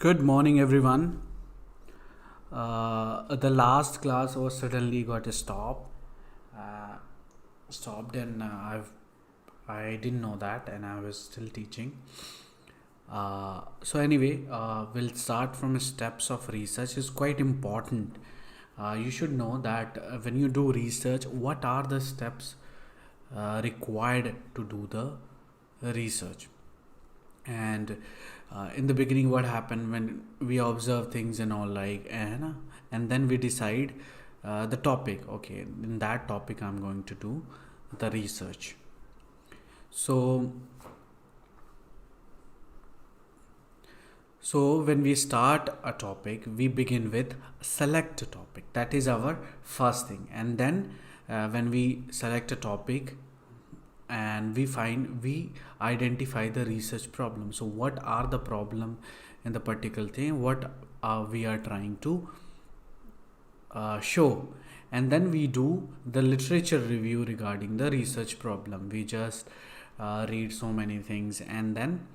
Good morning, everyone. The last class was suddenly got uh, stopped, and I didn't know that, and I was still teaching. So anyway, we'll start from steps of research. Is quite important. You should know that when you do research, what are the steps required to do the research. And in the beginning, what happened when we observe things and all, like, and then we decide the topic. Okay, in that topic I'm going to do the research. So when we start a topic, we begin with select a topic. That is our first thing. And then when we select a topic, and we identify the research problem. So what are the problem in the particular thing, what we are trying to show. And then we do the literature review regarding the research problem. We just read so many things, and then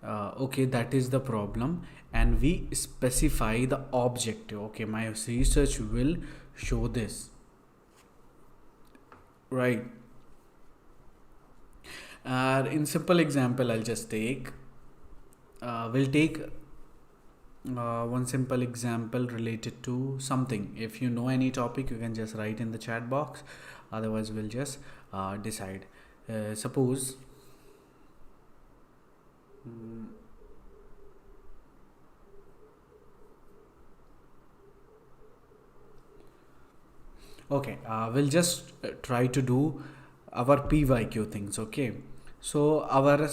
okay, that is the problem, and we specify the objective. Okay, my research will show this, right? In simple example, I'll just take we'll take one simple example related to something. If you know any topic, you can just write in the chat box. Otherwise, we'll just decide. Suppose okay, we'll just try to do our PYQ things. Okay, so our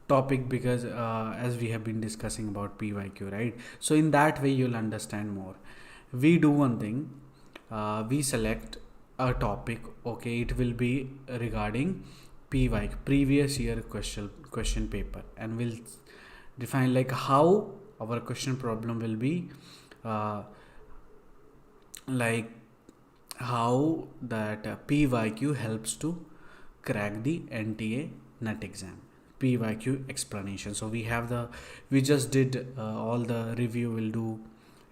topic, because as we have been discussing about PYQ, right? So in that way, you'll understand more. We do one thing, we select a topic. Okay, it will be regarding PYQ, previous year question paper, and we'll define like how our question problem will be, like how that PYQ helps to crack the NTA NET exam. PYQ explanation. So we just did all the review will do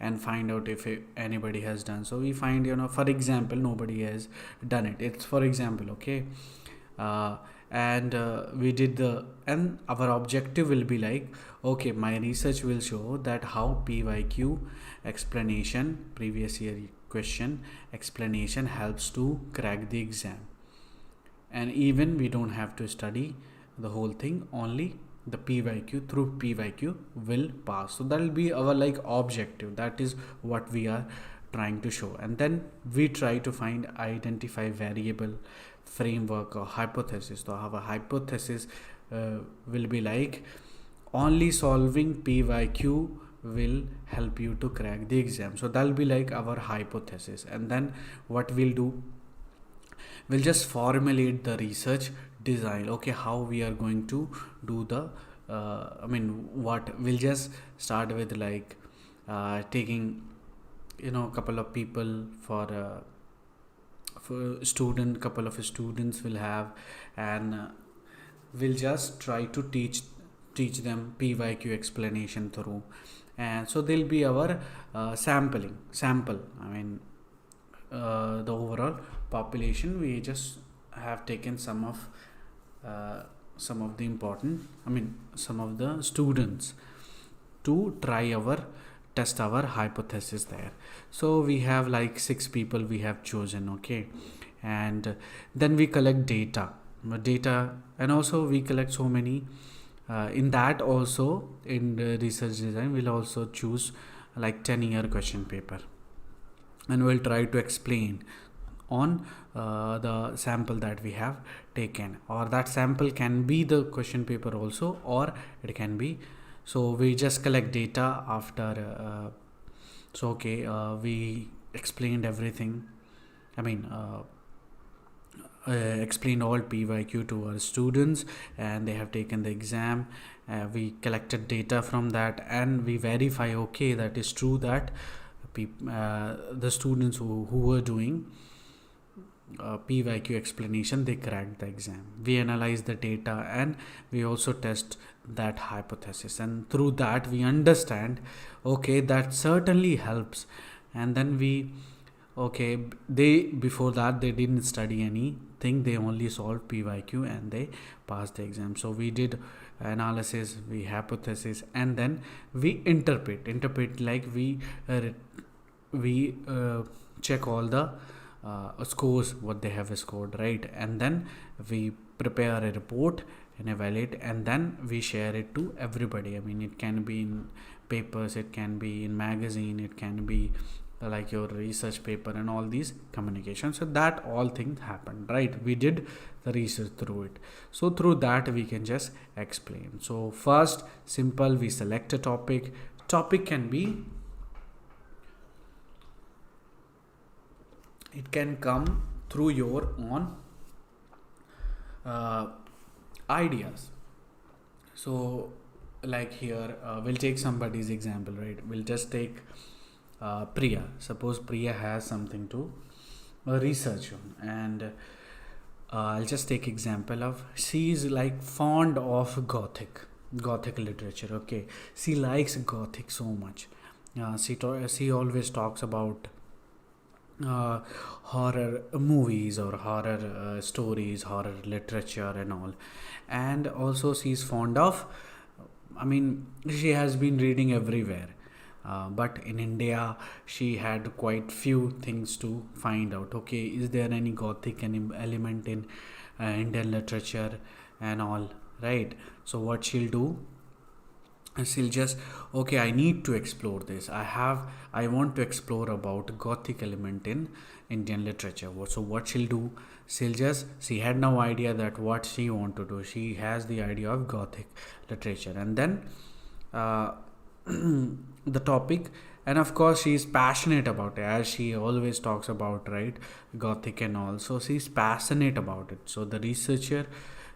and find out if anybody has done. So we find, for example, nobody has done it. It's for example, okay. And we did and our objective will be like, okay, my research will show that how PYQ explanation, previous year question explanation, helps to crack the exam. And even we don't have to study the whole thing, only the PYQ, through PYQ will pass. So that will be our like objective. That is what we are trying to show. And then we try to identify variable, framework, or hypothesis. So our hypothesis will be like, only solving PYQ will help you to crack the exam. So that'll be like our hypothesis. And then what we'll do, we'll just formulate the research design. Okay, how we are going to do the what we'll just start with, like taking couple of people for student, couple of students will have, and we'll just try to teach them PYQ explanation through. And so there'll be our sample. The overall population, we just have taken some of the important, some of the students to test our hypothesis there. So we have like 6 people we have chosen. Okay, and then we collect data, and also we collect so many. In that also, in the research design, we'll also choose like 10-year question paper, and we'll try to explain on the sample that we have taken, or that sample can be the question paper also, or it can be. So we just collect data after we explained everything. Explained all PYQ to our students, and they have taken the exam. We collected data from that, and we verify, okay, that is true, that the students who were doing PYQ explanation, they cracked the exam. We analyze the data, and we also test that hypothesis, and through that we understand, okay, that certainly helps. And then we, okay, they, before that they didn't study anything, they only solved PYQ and they passed the exam. So we did analysis, we hypothesis, and then we interpret like we check all the scores what they have scored, right? And then we prepare a report and evaluate, and then we share it to everybody. I mean, it can be in papers, it can be in magazine, it can be like your research paper and all these communications. So that all things happened, right? We did the research through it. So through that we can just explain. So first, simple, we select a topic. Topic can be, it can come through your own ideas. So like here, we'll take somebody's example, right? We'll just take Priya. Suppose Priya has something to research on, and I'll just take example of, she is like fond of gothic literature. Okay, she likes gothic so much. She always talks about horror movies or horror stories, horror literature and all. And also she's fond of, I mean, she has been reading everywhere, but in India she had quite few things to find out. Okay, is there any gothic element in Indian literature and all, right? So what she'll do, she'll just, okay, I need to explore this, I want to explore about gothic element in Indian literature. So what she'll do, she had no idea that what she want to do, she has the idea of gothic literature, and then the topic, and of course she is passionate about it, as she always talks about, right, gothic and all. So she's passionate about it, so the researcher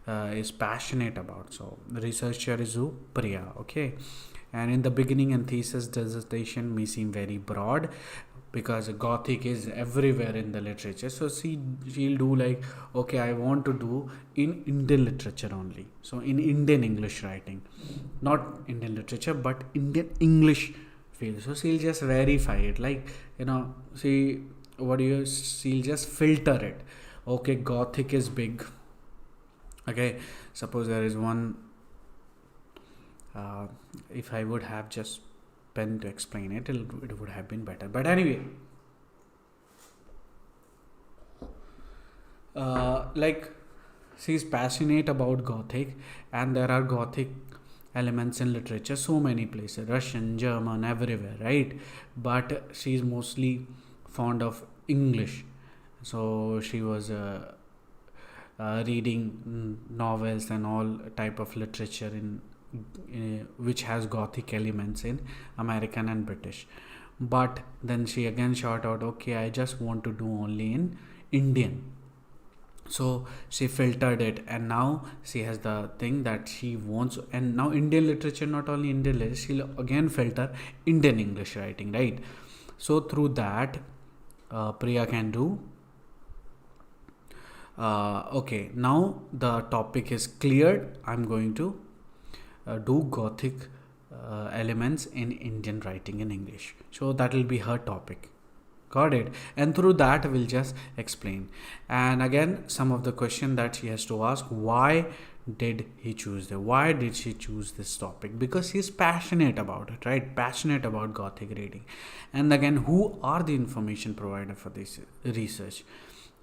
is passionate about. So the researcher is who? Priya. Okay, and in the beginning and thesis dissertation may seem very broad because gothic is everywhere in the literature. So she'll do like, okay, I want to do in Indian literature only, so in Indian English writing, not Indian literature but Indian English field. So she'll just verify it, like, she'll just filter it. Okay, gothic is big. Okay, suppose there is one, if I would have just pen to explain it, it would have been better. But anyway, like, she's passionate about gothic, and there are gothic elements in literature so many places, Russian, German, everywhere, right? But she's mostly fond of English. So she was reading novels and all type of literature in which has gothic elements in American and British. But then she again shot out, okay, I just want to do only in Indian. So she filtered it, and now she has the thing that she wants. And now Indian literature, not only Indian literature, she'll again filter Indian English writing, right? So through that, Priya can do, okay, now the topic is cleared, I'm going to do gothic elements in Indian writing in English. So that will be her topic. Got it? And through that we'll just explain. And again, some of the question that she has to ask, why did he choose that? Why did she choose this topic? Because she's passionate about it, right? Passionate about gothic reading. And again, who are the information provider for this research?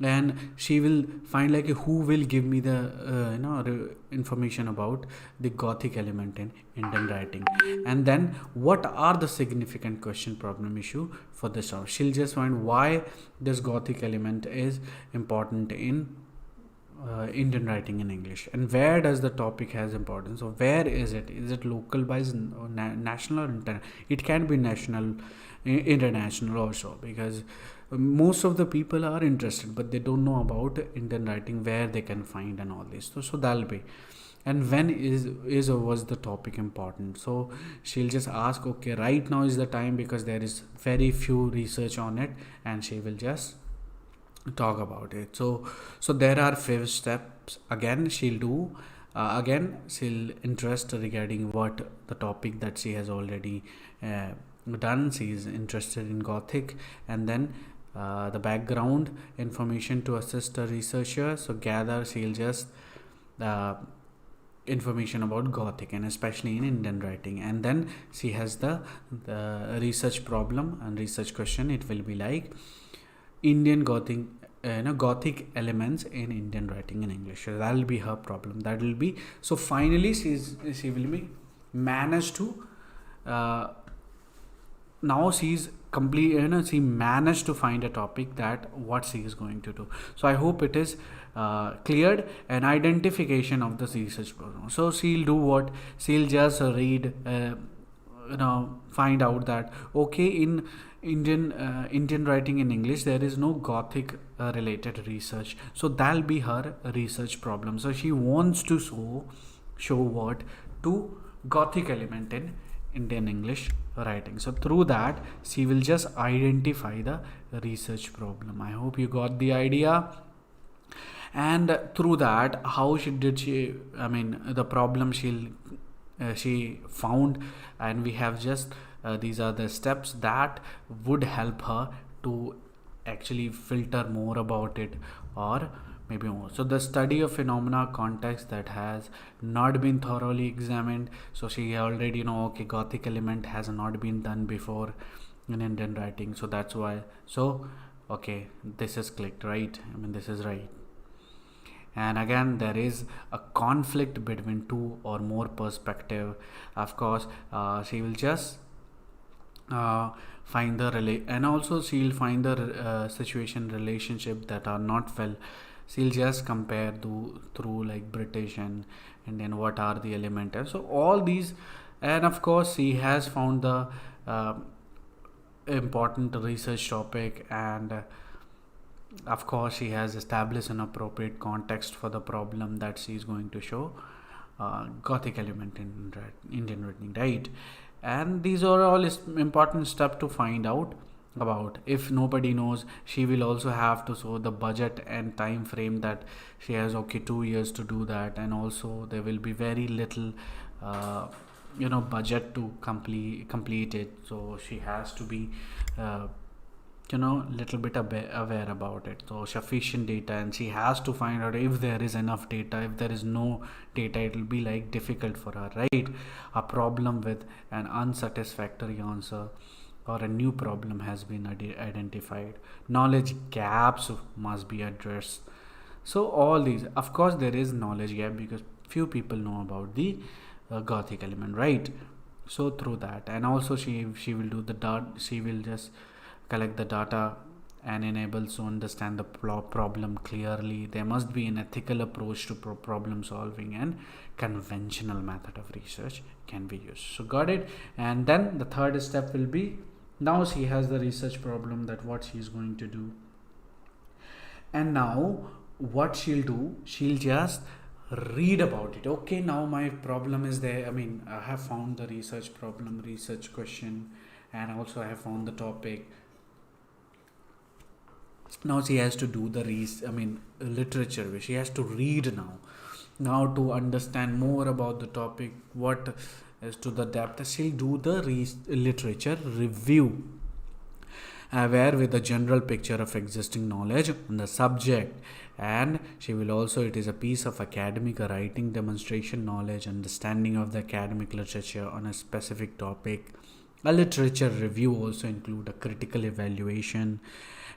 And she will find like, who will give me the information about the gothic element in Indian writing, and then what are the significant question, problem, issue for this. She'll just find why this gothic element is important in Indian writing in English, and where does the topic has importance. So where is it local by national or international? It can be national, international also, because most of the people are interested, but they don't know about Indian writing, where they can find and all this. So that'll be. And when is or was the topic important? So she'll just ask, okay, right now is the time, because there is very few research on it, and she will just talk about it. So there are 5 steps. Again, she'll do Again, she'll interest regarding what the topic that she has already done. She is interested in Gothic, and then the background information to assist a researcher. So gather, she'll just information about Gothic and especially in Indian writing, and then she has the research problem and research question. It will be like Indian Gothic elements in Indian writing in English. So that will be her problem. That will be, so finally she will be managed to now she's complete, she managed to find a topic that what she is going to do. So I hope it is cleared, an identification of the research program. So she'll do what, she'll just read, find out that okay, in Indian writing in English there is no Gothic related research. So that'll be her research problem. So she wants to show what, to Gothic element in Indian English writing. So through that she will just identify the research problem. I hope you got the idea. And through that, how the problem she found, and we have just these are the steps that would help her to actually filter more about it, or maybe more. So the study of phenomena context that has not been thoroughly examined. So she already okay, Gothic element has not been done before in Indian writing, so that's why. So okay, this is clicked, right? This is right. And again, there is a conflict between two or more perspective. Of course, she will just find and also she'll find the situation relationship that are not well. She'll just compare through like British and then what are the elementals. So all these, and of course she has found the important research topic, and of course she has established an appropriate context for the problem that she is going to show, Gothic element in Indian writing, right? And these are all important steps to find out about. If nobody knows, she will also have to show the budget and time frame that she has 2 years to do that, and also there will be very little budget to complete it. So she has to be little bit aware about it. So sufficient data, and she has to find out if there is enough data. If there is no data, it will be like difficult for her, right? A problem with an unsatisfactory answer or a new problem has been identified. Knowledge gaps must be addressed. So all these, of course there is knowledge gap because few people know about the Gothic element, right? So through that, and also she will do the dot, she will just collect the data and enables to understand the problem clearly. There must be an ethical approach to problem solving, and conventional method of research can be used. So got it. And then the third step will be, now she has the research problem, that what she is going to do. And now what she'll do, she'll just read about it. Okay, now my problem is there. I have found the research problem, research question, and also I have found the topic. Now she has to do the literature. She has to read now to understand more about the topic, what is to the depth. She'll do the literature review, aware with a general picture of existing knowledge on the subject. And she will also, it is a piece of academic writing demonstration knowledge, understanding of the academic literature on a specific topic. A literature review also include a critical evaluation,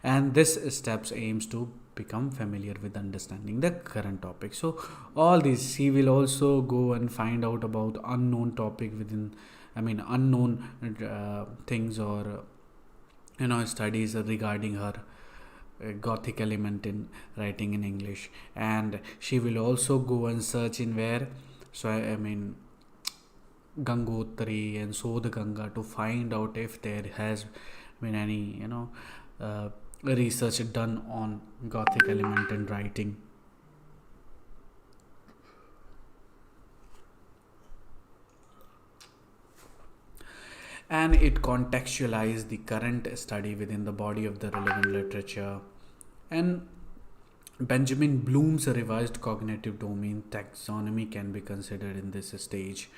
and this steps aims to become familiar with understanding the current topic. So all these, she will also go and find out about unknown topic within, unknown things, or studies regarding her Gothic element in writing in English. And she will also go and search in where, so Gangotri and Sodh Ganga, to find out if there has been any research done on Gothic element in writing. And it contextualizes the current study within the body of the relevant literature. And Benjamin Bloom's revised cognitive domain taxonomy can be considered in this stage.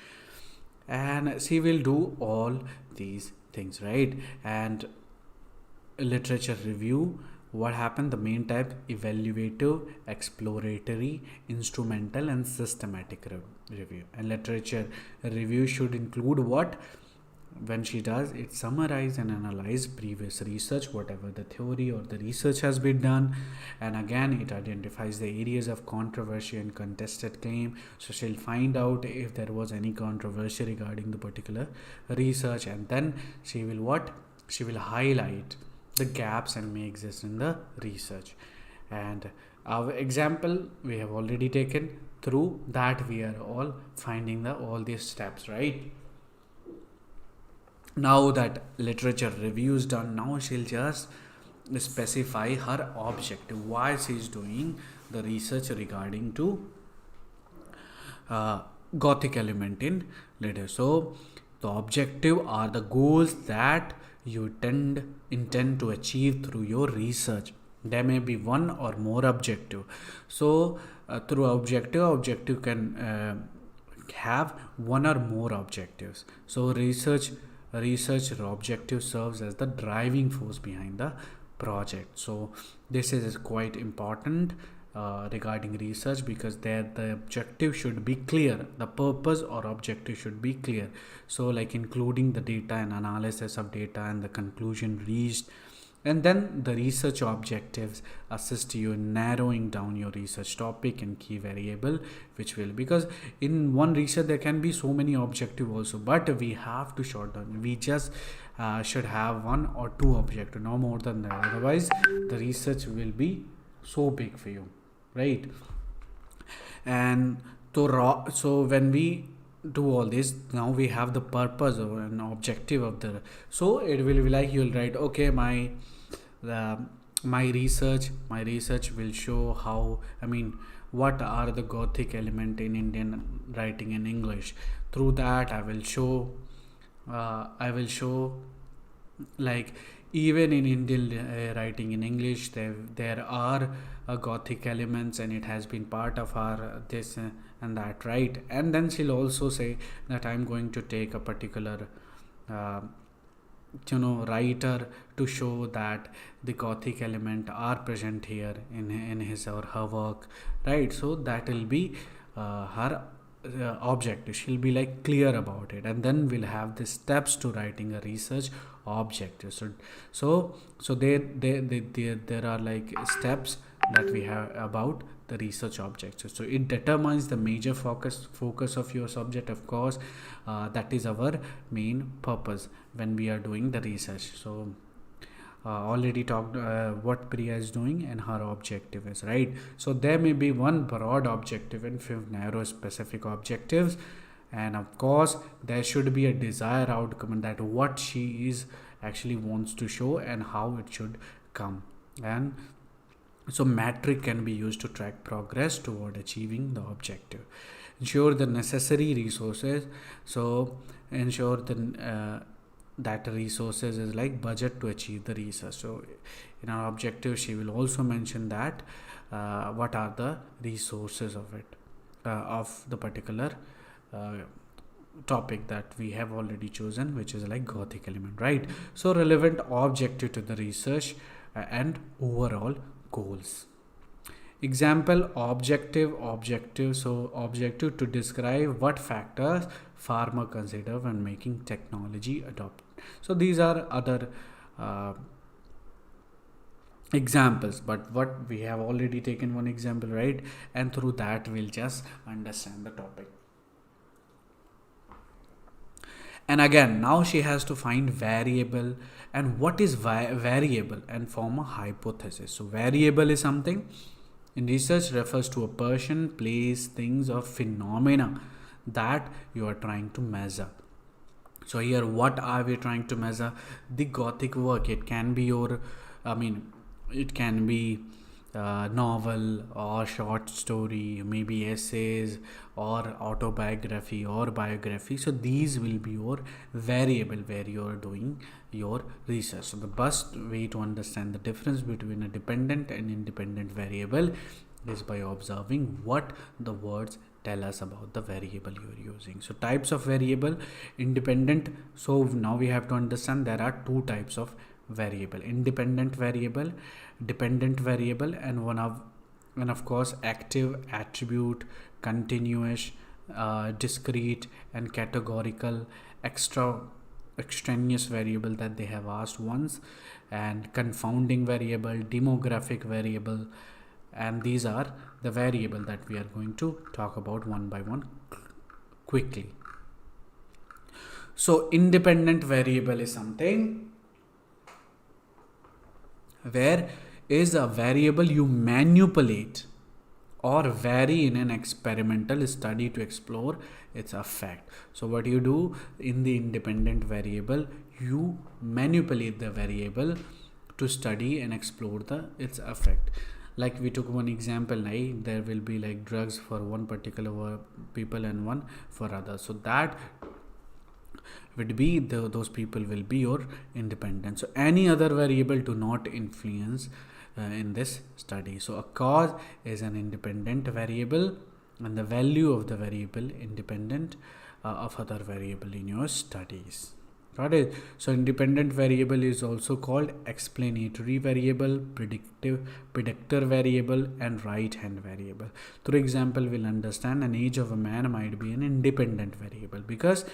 And she will do all these things, right? And literature review, what happened? The main type: evaluative, exploratory, instrumental, and systematic review. And literature review should include what? When she does it, summarize and analyze previous research, whatever the theory or the research has been done, and again it identifies the areas of controversy and contested claim. So she'll find out if there was any controversy regarding the particular research, and then she will what? She will highlight the gaps and may exist in the research. And our example we have already taken. Through that we are all finding the all these steps, right? Now that literature review is done, now she'll just specify her objective, why she's doing the research regarding to Gothic element in literature. So the objective are the goals that you intend to achieve through your research. There may be one or more objective. So through objective can have one or more objectives. So research objective serves as the driving force behind the project. So this is quite important regarding research, because there the objective should be clear, the purpose or objective should be clear. So like including the data and analysis of data and the conclusion reached. And then the research objectives assist you in narrowing down your research topic and key variable, which will, because in one research there can be so many objectives also, but we have to short down. We just should have one or two objectives, no more than that. Otherwise the research will be so big for you, right? And so when we do all this, now we have the purpose or an objective of the, so it will be like you'll write, okay, my research will show how, what are the Gothic element in Indian writing in English. Through that I will show like even in Indian writing in English there are Gothic elements, and it has been part of our this and that, right? And then she'll also say that I'm going to take a particular writer to show that the Gothic element are present here in his or her work, right? So that will be her objective. She'll be like clear about it, and then we'll have the steps to writing a research objective. So there are like steps that we have about the research objective. So it determines the major focus of your subject, of course. That is our main purpose when we are doing the research. So already talked what Priya is doing and her objective is, right? So there may be one broad objective and few narrow specific objectives, and of course there should be a desired outcome, that what she is actually wants to show and how it should come. And so metric can be used to track progress toward achieving the objective. Ensure the necessary resources. So ensure the that resources is like budget to achieve the research. So in our objective she will also mention that what are the resources of it, of the particular topic that we have already chosen, which is like Gothic element, right? So relevant objective to the research and overall goals. Example: objective. So objective to describe what factors farmer consider when making technology adopt. So these are other examples, but what we have already taken one example, right? And through that we'll just understand the topic. And again, now she has to find variable, and what is variable, and form a hypothesis. So variable is something in research refers to a person, place, things, or phenomena that you are trying to measure. So here what are we trying to measure? The Gothic work. It can be your, it can be novel or short story, maybe essays or autobiography or biography. So these will be your variable where you are doing your research. So the best way to understand the difference between a dependent and independent variable is by observing what the words tell us about the variable you are using. So types of variable: independent. So now we have to understand there are two types of variable: independent variable, dependent variable, and of course active, attribute, continuous, discrete, and categorical, extraneous variable that they have asked once, and confounding variable, demographic variable. And these are the variable that we are going to talk about one by one quickly. So independent variable is something where is a variable you manipulate or vary in an experimental study to explore its effect. So what you do in the independent variable, you manipulate the variable to study and explore its effect. Like we took one example, right? There will be like drugs for one particular people and one for others. So that would be those people will be your independent. So any other variable do not influence in this study. So a cause is an independent variable and the value of the variable independent of other variable in your studies. Got it? So independent variable is also called explanatory variable, predictor variable, and right hand variable. Through example, we'll understand an age of a man might be an independent variable because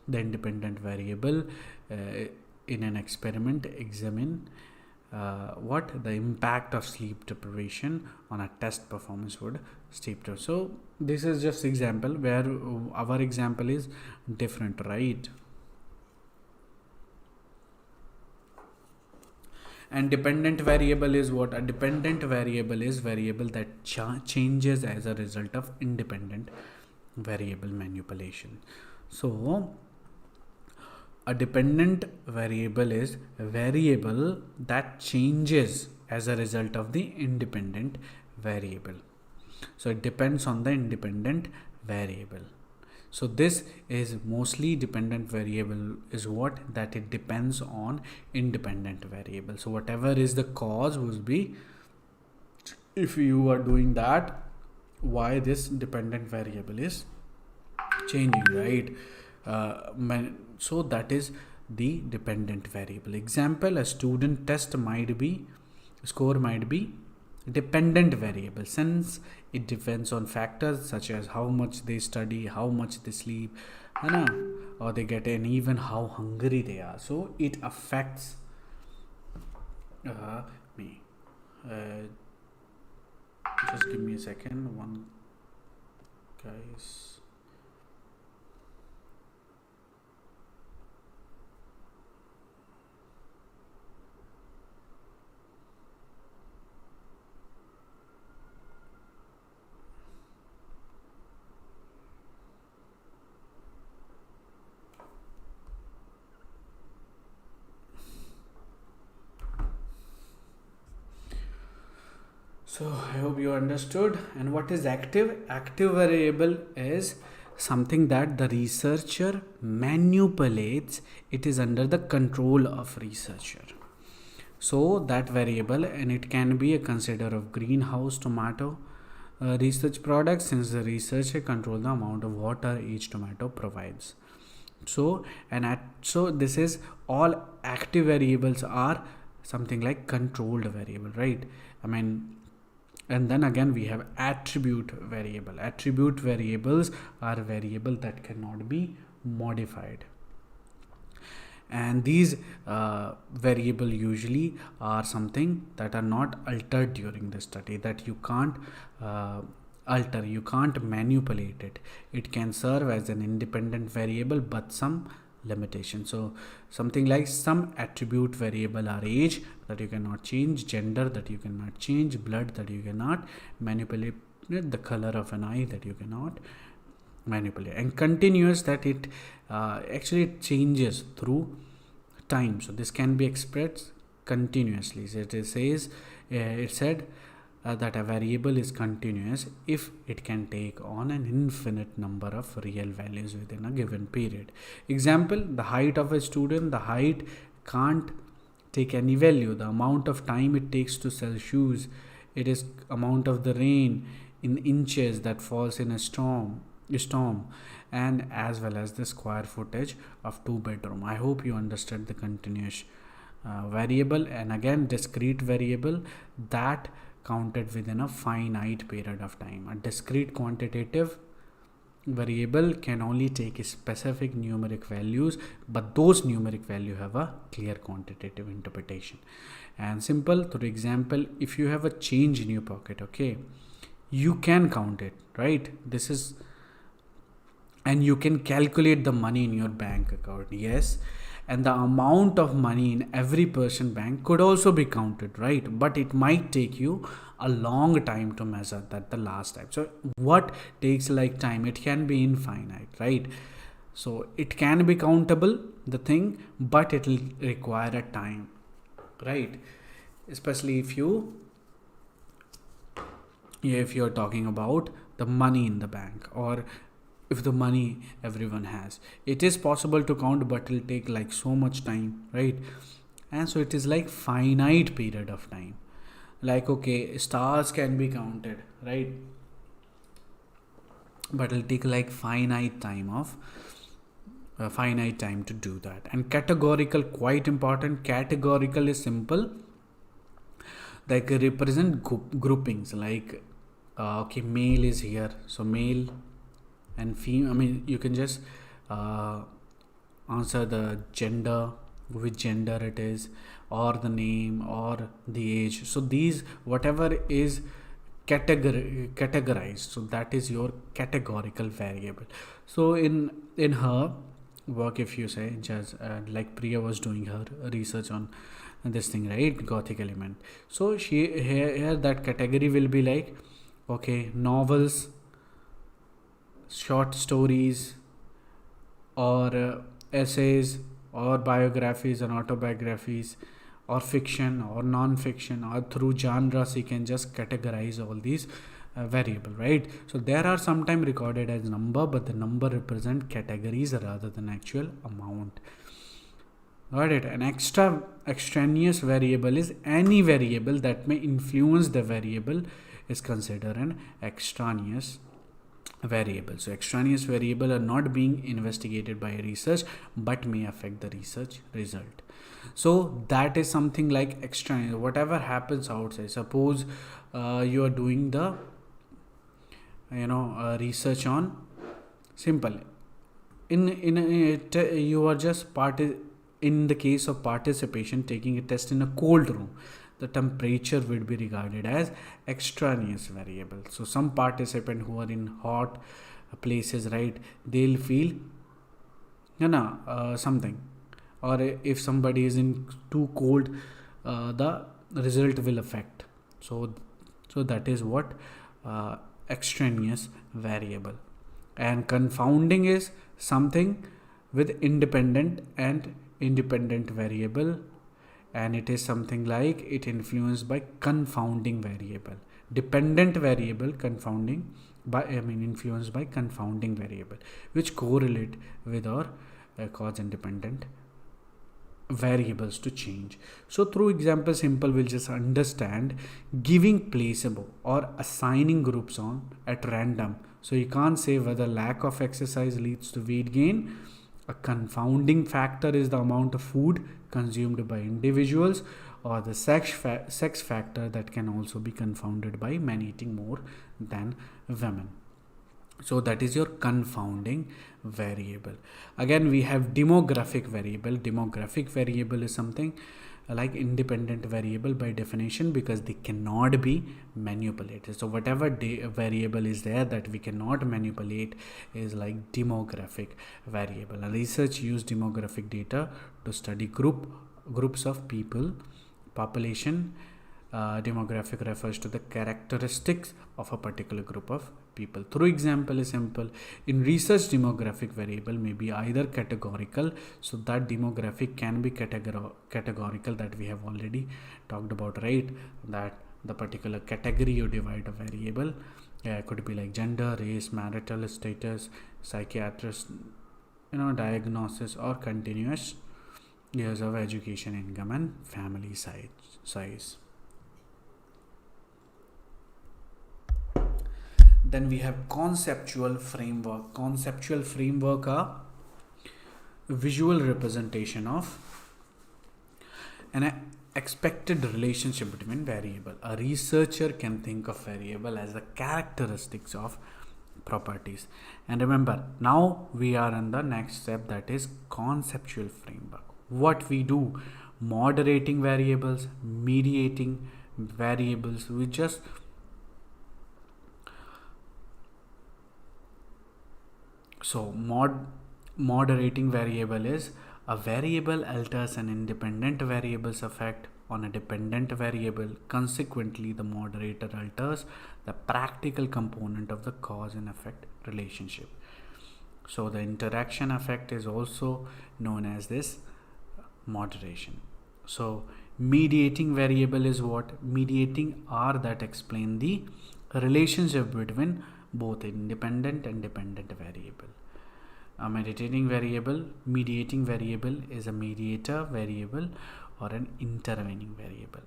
the independent variable in an experiment examine what the impact of sleep deprivation on a test performance would sleep to. So this is just example where our example is different, right? And dependent variable is what? A dependent variable is variable that changes as a result of independent variable manipulation. So a dependent variable is a variable that changes as a result of the independent variable. So it depends on the independent variable. So this is mostly dependent variable is what? That it depends on independent variable. So whatever is the cause will be, if you are doing that, why this dependent variable is changing, right? So that is the dependent variable. Example, a student test score might be dependent variable since it depends on factors such as how much they study, how much they sleep, or they get, and even how hungry they are. So it affects me. Just give me a second, one guys. So I hope you understood. And what is active? Active variable is something that the researcher manipulates. It is under the control of researcher. So that variable, and it can be a consider of greenhouse tomato research product since the researcher control the amount of water each tomato provides. So so this is all active variables are something like controlled variable, right? And then again we have attribute variable. Attribute variables are variable that cannot be modified, and these variable usually are something that are not altered during the study, that you can't alter, you can't manipulate it. It can serve as an independent variable but some limitation. So something like some attribute variable are age that you cannot change, gender that you cannot change, blood that you cannot manipulate, the color of an eye that you cannot manipulate, and continuous that it actually changes through time. So this can be expressed continuously. So it said that a variable is continuous if it can take on an infinite number of real values within a given period. Example, the height of a student. The height can't take any value. The amount of time it takes to sell shoes, it is amount of the rain in inches that falls in a storm, and as well as the square footage of 2 bedroom. I hope you understood the continuous variable. And again, discrete variable that counted within a finite period of time. A discrete quantitative variable can only take specific numeric values, but those numeric value have a clear quantitative interpretation. And simple, through example, if you have a change in your pocket, okay, you can count it, right? This is, and you can calculate the money in your bank account, yes, and the amount of money in every person bank could also be counted, right? But it might take you a long time to measure that the last time. So what takes like time? It can be infinite, right? So it can be countable, the thing, but it will require a time, right? Especially if you're talking about the money in the bank, or if the money everyone has, it is possible to count, but it'll take like so much time, right? And so it is like finite period of time. Like, okay, stars can be counted, right? But it'll take like finite time to do that. And categorical, quite important. Categorical is simple, like represent groupings, like okay, male is here, so male and female. I mean, you can just answer the gender, which gender it is, or the name, or the age. So these, whatever is categorized, so that is your categorical variable. So in her work, if you say, just like Priya was doing her research on this thing, right, Gothic element. So she here that category will be like, okay, novels, short stories, or essays, or biographies and autobiographies, or fiction or non-fiction, or through genres you can just categorize all these variable, right? So there are sometimes recorded as number, but the number represent categories rather than actual amount. Got it? An extraneous variable is any variable that may influence the variable is considered an extraneous variable. So extraneous variable are not being investigated by research, but may affect the research result. So that is something like extraneous. Whatever happens outside. Suppose you are doing the research on simple. You are just in the case of participation taking a test in a cold room, the temperature would be regarded as extraneous variable. So some participant who are in hot places, right, they'll feel something, or if somebody is in too cold, the result will affect. So that is what extraneous variable. And confounding is something with independent and independent variable, and it is something like it influenced by confounding variable. Dependent variable confounding by influenced by confounding variable, which correlate with or cause independent variables to change. So through example simple, we'll just understand giving placebo or assigning groups on at random. So you can't say whether lack of exercise leads to weight gain. A confounding factor is the amount of food consumed by individuals, or the sex factor that can also be confounded by men eating more than women. So that is your confounding variable. Again, we have demographic variable. Demographic variable is something like independent variable by definition, because they cannot be manipulated. So whatever variable is there that we cannot manipulate is like demographic variable. And research use demographic data to study groups of people, population. Demographic refers to the characteristics of a particular group of people. Through example is simple. In research, demographic variable may be either categorical, so that demographic can be categorical, that we have already talked about, right? That the particular category you divide a variable. It could be like gender, race, marital status, psychiatrist, diagnosis, or continuous years of education, income, and family size. Then we have conceptual framework. Conceptual framework are visual representation of an expected relationship between variable. A researcher can think of variable as the characteristics of properties. And remember, now we are in the next step, that is conceptual framework. What we do, moderating variables, mediating variables, we just moderating variable is a variable alters an independent variable's effect on a dependent variable. Consequently, the moderator alters the practical component of the cause and effect relationship. So the interaction effect is also known as this moderation. So mediating variable is what? Mediating are that explain the relationship between both independent and dependent variable. A mediating variable is a mediator variable or an intervening variable.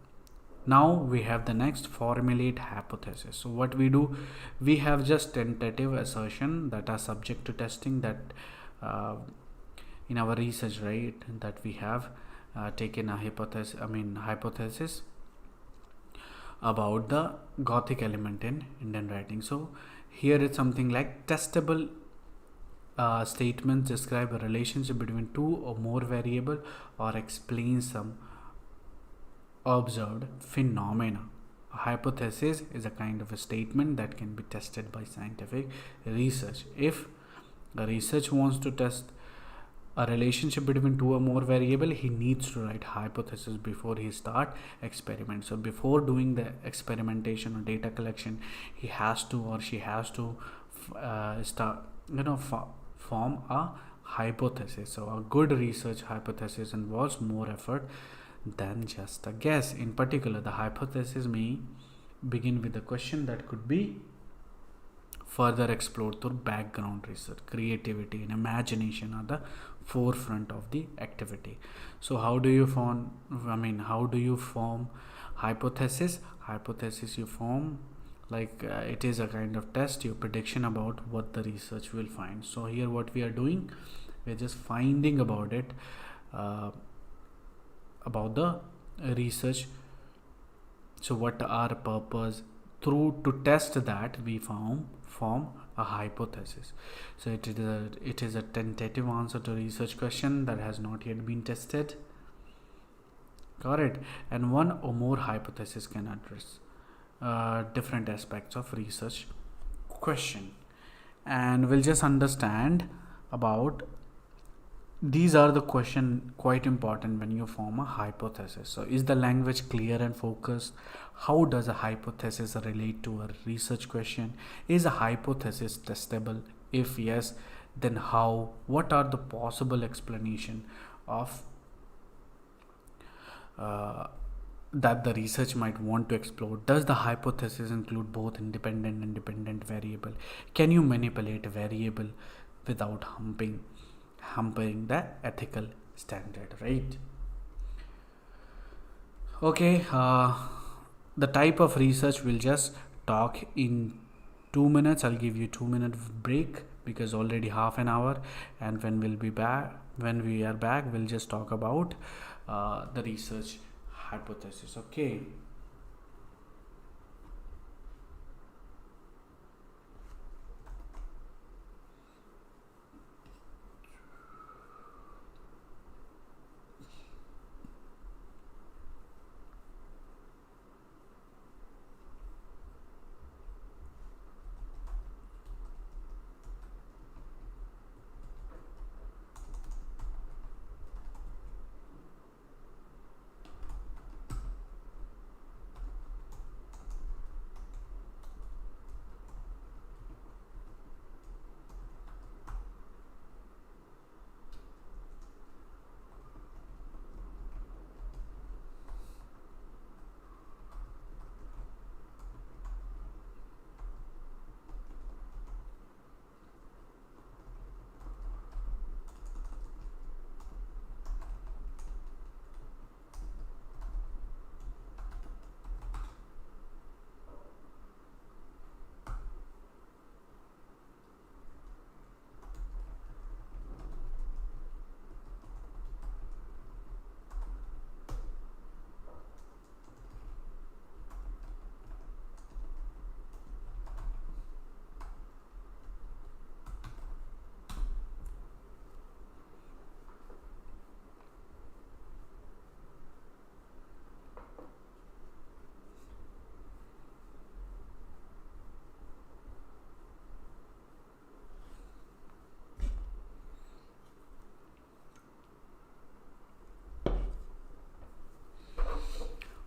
Now we have the next, formulate hypothesis. So what we do, we have just tentative assertion that are subject to testing, that in our research, right, that we have taken a hypothesis about the Gothic element in Indian writing. So here it's something like testable statements describe a relationship between two or more variable or explain some observed phenomena. A hypothesis is a kind of a statement that can be tested by scientific research. If the research wants to test a relationship between two or more variable, he needs to write hypothesis before he start experiment. So before doing the experimentation or data collection, he has to or she has to form a hypothesis. So a good research hypothesis involves more effort than just a guess. In particular, the hypothesis may begin with a question that could be further explored through background research. Creativity and imagination are the forefront of the activity. So how do you form hypothesis? Hypothesis you form like it is a kind of test, your prediction about what the research will find. So here what we are doing, we're just finding about it, about the research. So what our purpose through to test that we form a hypothesis. So it is a tentative answer to research question that has not yet been tested. Correct. And one or more hypothesis can address different aspects of research question, and we'll just understand about these are the question quite important when you form a hypothesis. So is the language clear and focused? How does a hypothesis relate to a research question? Is a hypothesis testable? If yes, then how? What are the possible explanation of that the research might want to explore? Does the hypothesis include both independent and dependent variable? Can you manipulate a variable without hampering the ethical standard, right? Okay, the type of research we'll just talk in 2 minutes. I'll give you 2 minute break because already half an hour, and when we are back, we'll just talk about the research hypothesis. Okay.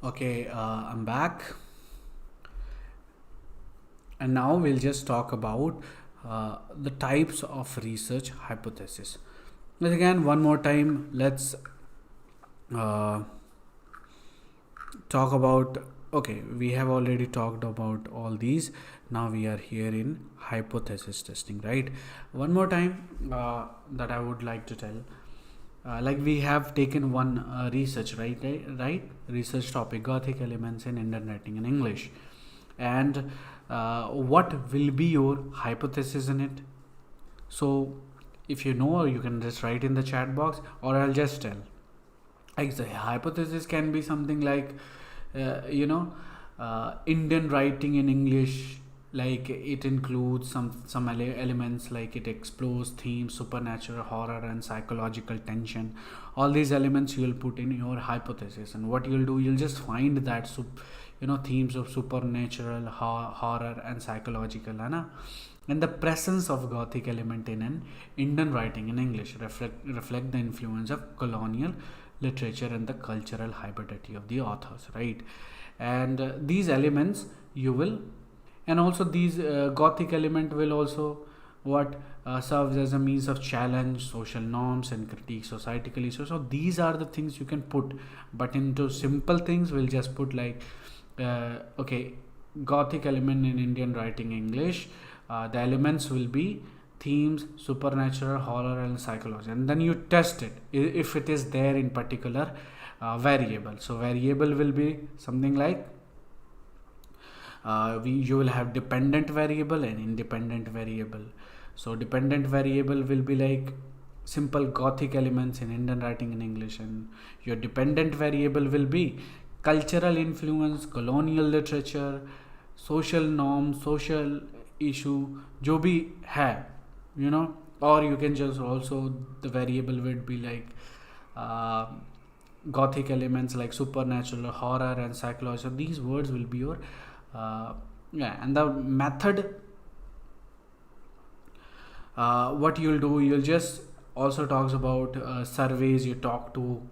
Okay, I'm back, and now we'll just talk about the types of research hypothesis. But again, one more time, let's uh, talk about. Okay, we have already talked about all these. Now we are here in hypothesis testing, right? One more time that I would like to tell. Like we have taken one research, right, research topic, Gothic elements in Indian writing in English, and what will be your hypothesis in it. So if you know, you can just write in the chat box, or I'll just tell. Like the hypothesis can be something like, Indian writing in English, like it includes some elements, like it explores themes, supernatural, horror, and psychological tension. All these elements you will put in your hypothesis, and what you'll do, you'll just find that themes of supernatural, horror, and psychological, and the presence of Gothic element in an Indian writing in English reflect the influence of colonial literature and the cultural hybridity of the authors, right? And these elements you will, and also these Gothic element will also what serves as a means of challenge social norms and critique societal issues. So these are the things you can put, but into simple things we'll just put like, okay, Gothic element in Indian writing English. The elements will be themes, supernatural, horror, and psychology, and then you test it if it is there in particular variable. So variable will be something like, you will have dependent variable and independent variable. So dependent variable will be like simple Gothic elements in Indian writing in English, and your dependent variable will be cultural influence, colonial literature, social norms, social issue, जो भी है, or you can just also, the variable would be like uh, Gothic elements like supernatural, horror, and psychology. So these words will be your and the method. What you'll do, you'll just also talks about surveys. You talk to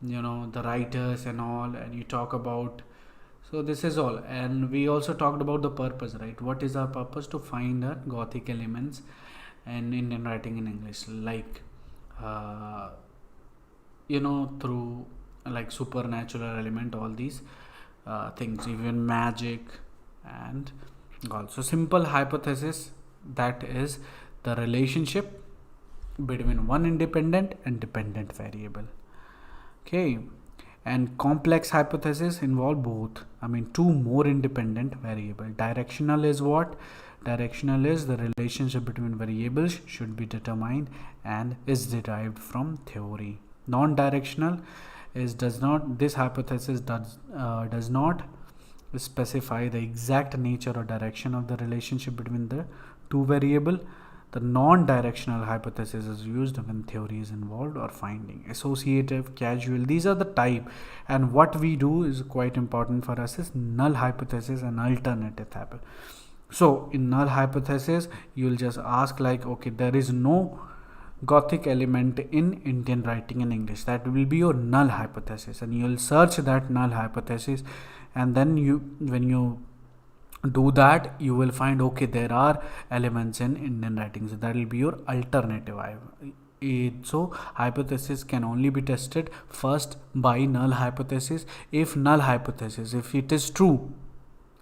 the writers and all, and you talk about. So this is all, and we also talked about the purpose, right? What is our purpose? To find our Gothic elements and Indian writing in English, like through like supernatural element, all these things, even magic, and also simple hypothesis, that is the relationship between one independent and dependent variable. Okay, and complex hypothesis involve both. I mean, two more independent variable. Directional is what? Directional is the relationship between variables should be determined and is derived from theory. Non-directional is this hypothesis does not specify the exact nature or direction of the relationship between the two variable. The non-directional hypothesis is used when theory is involved or finding. Associative, causal, these are the type. And what we do is quite important for us is null hypothesis and alternative hypothesis. So in null hypothesis, you'll just ask like, okay, there is no Gothic element in Indian writing in English. That will be your null hypothesis, and you'll search that null hypothesis, and then when you do that, you will find, okay, there are elements in Indian writing. So that will be your alternative. So hypothesis can only be tested first by null hypothesis. If null hypothesis, if it is true,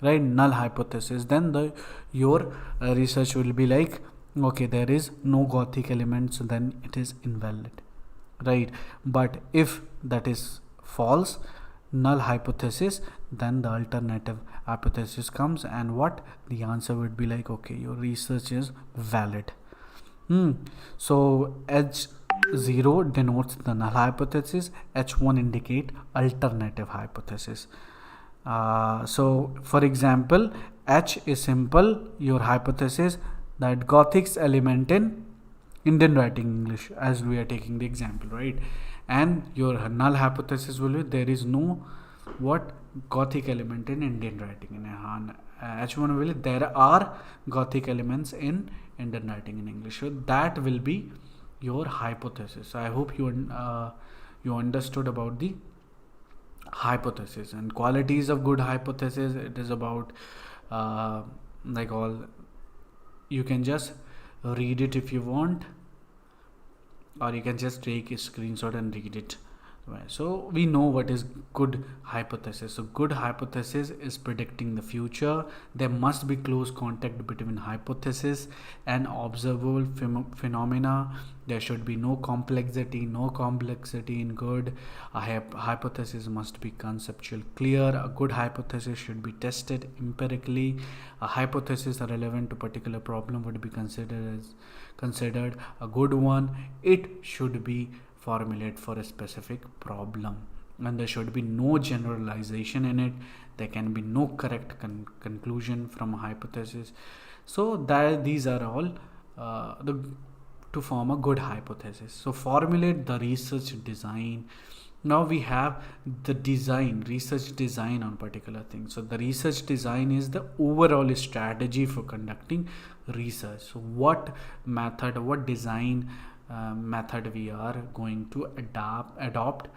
right, null hypothesis, then your research will be like, okay, there is no Gothic elements, then it is invalid, right? But if that is false, null hypothesis, then the alternative hypothesis comes, and what the answer would be like, okay, your research is valid. So H0 denotes the null hypothesis, H1 indicate alternative hypothesis. So for example, H is simple, your hypothesis that Gothic's element in Indian writing English, as we are taking the example, right? And your null hypothesis will be there is no what Gothic element in Indian writing. In H1 will be there are Gothic elements in Indian writing in English. So that will be your hypothesis. So I hope you understood about the hypothesis. And qualities of good hypothesis, it is about like all, you can just read it if you want, or you can just take a screenshot and read it. Right. So we know what is good hypothesis. So good hypothesis is predicting the future. There must be close contact between hypothesis and observable phenomena. There should be no complexity in good. A hypothesis must be conceptual clear. A good hypothesis should be tested empirically. A hypothesis relevant to particular problem would be considered a good one. It should be formulate for a specific problem, and there should be no generalization in it. There can be no correct conclusion from a hypothesis. So that these are all to form a good hypothesis. So formulate the research design. Now we have the research design on particular things. So the research design is the overall strategy for conducting research. So what design method we are going to adopt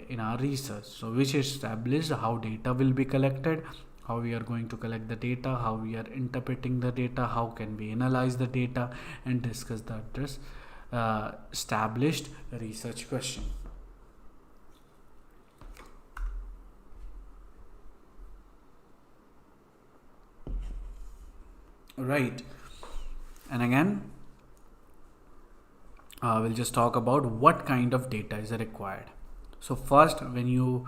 in our research. So which established how data will be collected, how we are going to collect the data, how we are interpreting the data, how can we analyze the data, and discuss the established research question. Right. And again, we'll just talk about what kind of data is required. So first, when you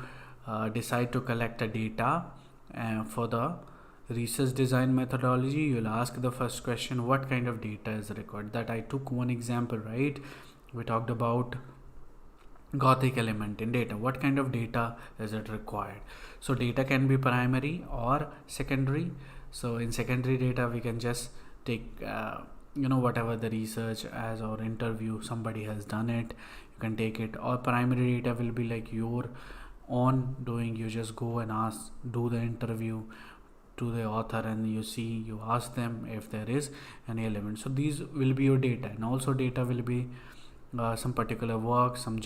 decide to collect a data for the research design methodology, you'll ask the first question, what kind of data is required? That I took one example, right? We talked about Gothic element in data. What kind of data is it required? So data can be primary or secondary. So in secondary data, we can just take whatever the research as or interview, somebody has done it, you can take it. Or primary data will be like your own doing. You just go and do the interview to the author, and you ask them if there is any element. So these will be your data. And also data will be some particular work, some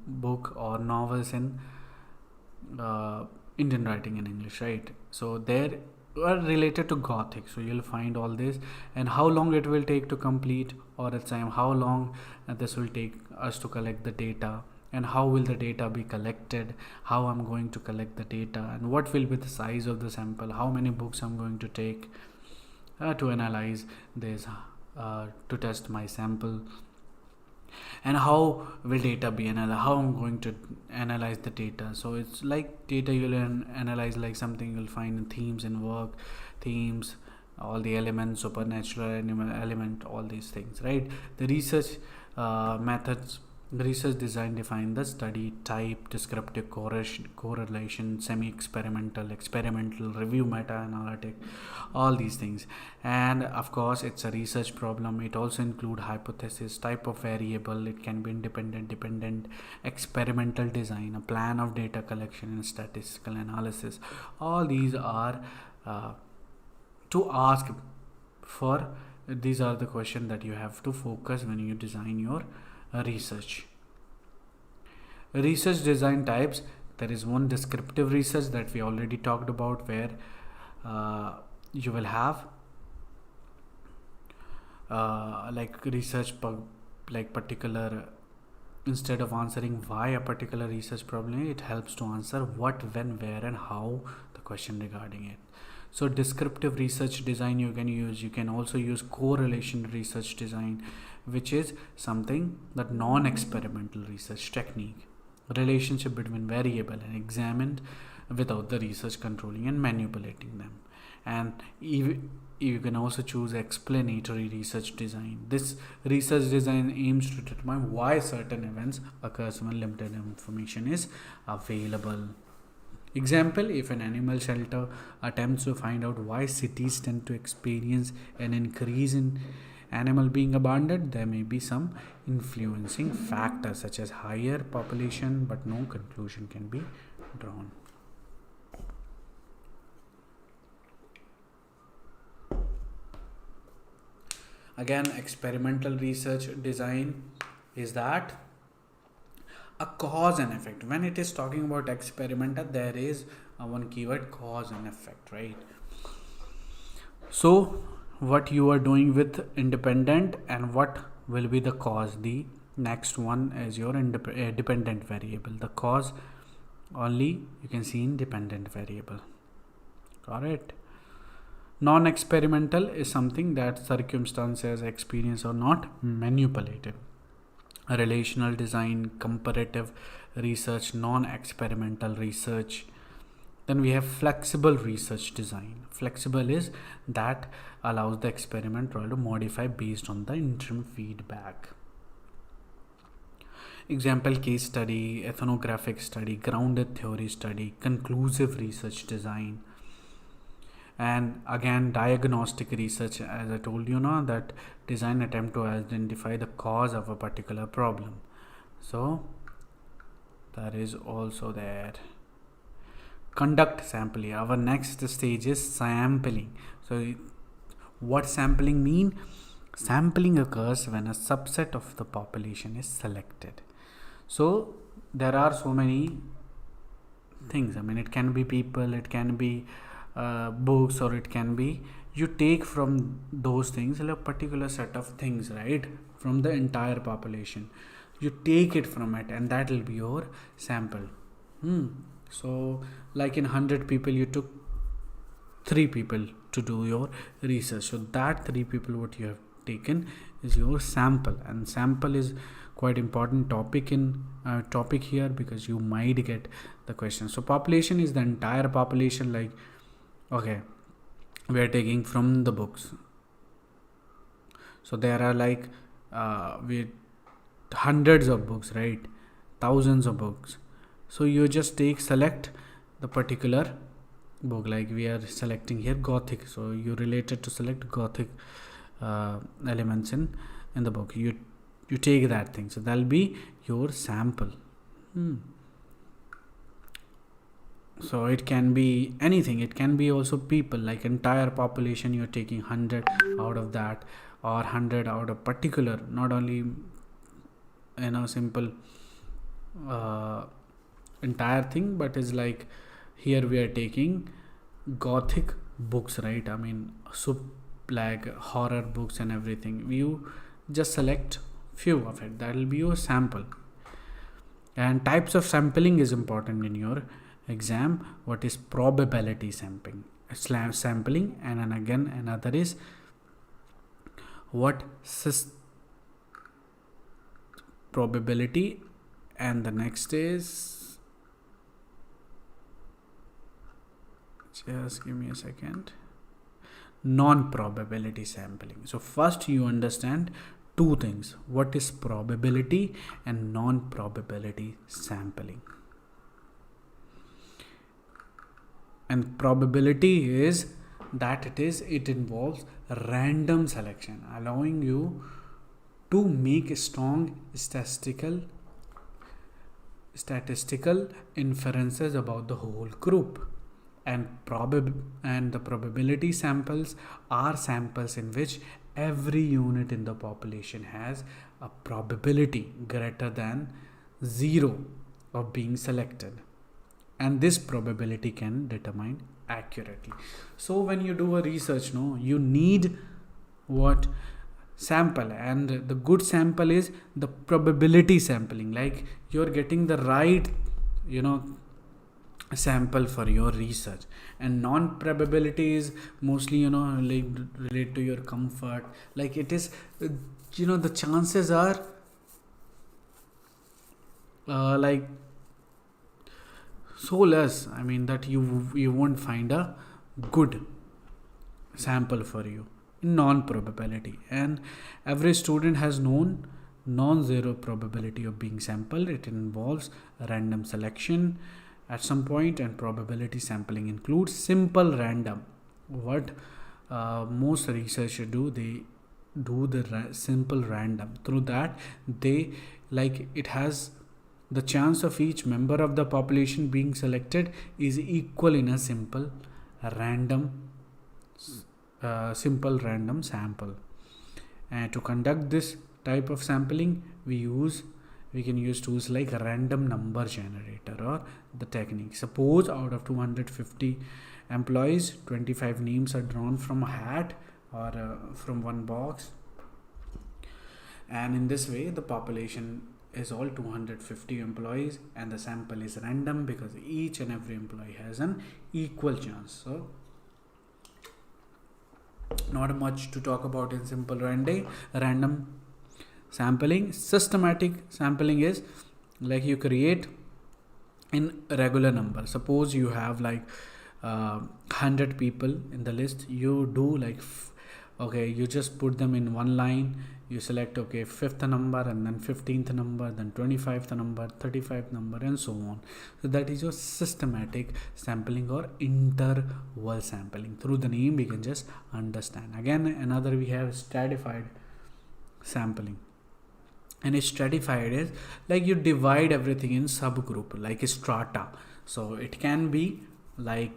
book or novels in Indian writing in English, right? So there are related to Gothic. So you'll find all this, and how long it will take to complete, or at time how long this will take us to collect the data, and how will the data be collected, how I'm going to collect the data, and what will be the size of the sample, how many books I'm going to take to analyze this, to test my sample, and how will data be analyzed, how I'm going to analyze the data. So it's like data you'll analyze like something you'll find in themes in work, themes, all the elements, supernatural element, all these things, right? The research methods, the research design define the study type, descriptive, correlation, semi-experimental, experimental, review, meta-analytic, all these things. And of course, it's a research problem. It also include hypothesis, type of variable. It can be independent, dependent, experimental design, a plan of data collection, and statistical analysis. All these are to ask for. These are the questions that you have to focus when you design your research. Research design types. There is one descriptive research that we already talked about, where you will have like research like particular, instead of answering why a particular research problem, it helps to answer what, when, where, and how the question regarding it. So descriptive research design you can use. You can also use correlation research design, which is something that non-experimental research technique, relationship between variable and examined without the research controlling and manipulating them. And you can also choose explanatory research design. This research design aims to determine why certain events occurs when limited information is available. Example, if an animal shelter attempts to find out why cities tend to experience an increase in animal being abandoned, there may be some influencing factors such as higher population, but no conclusion can be drawn. Again, experimental research design is that a cause and effect. When it is talking about experimental, there is one keyword, cause and effect, right? So what you are doing with independent and what will be the cause. The next one is your dependent variable. The cause only you can see in dependent variable. Correct. Non-experimental is something that circumstances, experience are not manipulated. Relational design, comparative research, non-experimental research. Then we have flexible research design. Flexible is that allows the experimenter to modify based on the interim feedback. Example, case study, ethnographic study, grounded theory study, conclusive research design. And again, diagnostic research, as I told you now, that design attempt to identify the cause of a particular problem. So that is also there. Conduct sampling. Our next stage is sampling. So what sampling mean? Sampling occurs when a subset of the population is selected. So there are so many things. I mean, it can be people, it can be books, or it can be you take from those things a particular set of things, right, from the entire population. You take it from it, and that will be your sample. So like in 100 people, you took 3 people to do your research. So that 3 people what you have taken is your sample, and sample is quite important topic in topic here, because you might get the question. So population is the entire population. Like, okay, we are taking from the books. So there are like we hundreds of books, right? Thousands of books. So you just select the particular book. Like we are selecting here Gothic. So you related to select Gothic elements in the book. You take that thing. So that'll be your sample. So it can be anything. It can be also people, like entire population. You're taking 100 out of that, or 100 out of particular, not only simple entire thing, but is like here we are taking Gothic books, right? I mean, like horror books and everything. You just select few of it. That will be your sample. And types of sampling is important in your exam. What is probability sampling? And then again another is what probability, and the next is, just give me a second, non-probability sampling. So first you understand two things: what is probability and non-probability sampling. And probability is that it involves random selection, allowing you to make strong statistical inferences about the whole group. And the probability samples are samples in which every unit in the population has a probability greater than 0 of being selected, and this probability can determine accurately. So when you do a research, you need what sample, and the good sample is the probability sampling. Like you're getting the right sample for your research. And non-probability is mostly like relate to your comfort. Like it is the chances are like so less, I mean, that you won't find a good sample for you in non-probability. And every student has known non-zero probability of being sampled. It involves random selection at some point, and probability sampling includes simple random. What most researchers do, they do the simple random. Through that, they it has the chance of each member of the population being selected is equal in a simple random sample. And to conduct this type of sampling, we use we can use tools like a random number generator or the technique. Suppose out of 250 employees, 25 names are drawn from a hat or from one box, and in this way the population is all 250 employees and the sample is random because each and every employee has an equal chance. So not much to talk about in simple random sampling. Systematic sampling is like you create in regular number. Suppose you have like 100 people in the list. You do like okay, you just put them in one line. You select okay 5th number and then 15th number, then 25th number, 35th number, and so on. So that is your systematic sampling or interval sampling. Through the name we can just understand. Again, another we have stratified sampling. And stratified is like you divide everything in subgroup like strata. So it can be like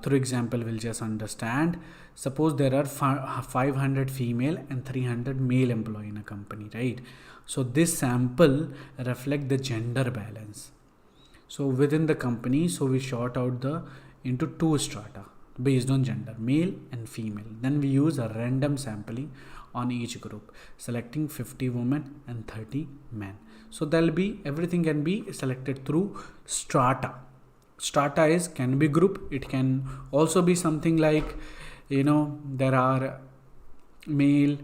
through example we'll just understand. Suppose there are 500 female and 300 male employee in a company, right? So this sample reflect the gender balance. So within the company, so we sort out into two strata based on gender, male and female. Then we use a random sampling on each group, selecting 50 women and 30 men. So there'll be everything can be selected through strata. Strata can be group. It can also be something like, there are male,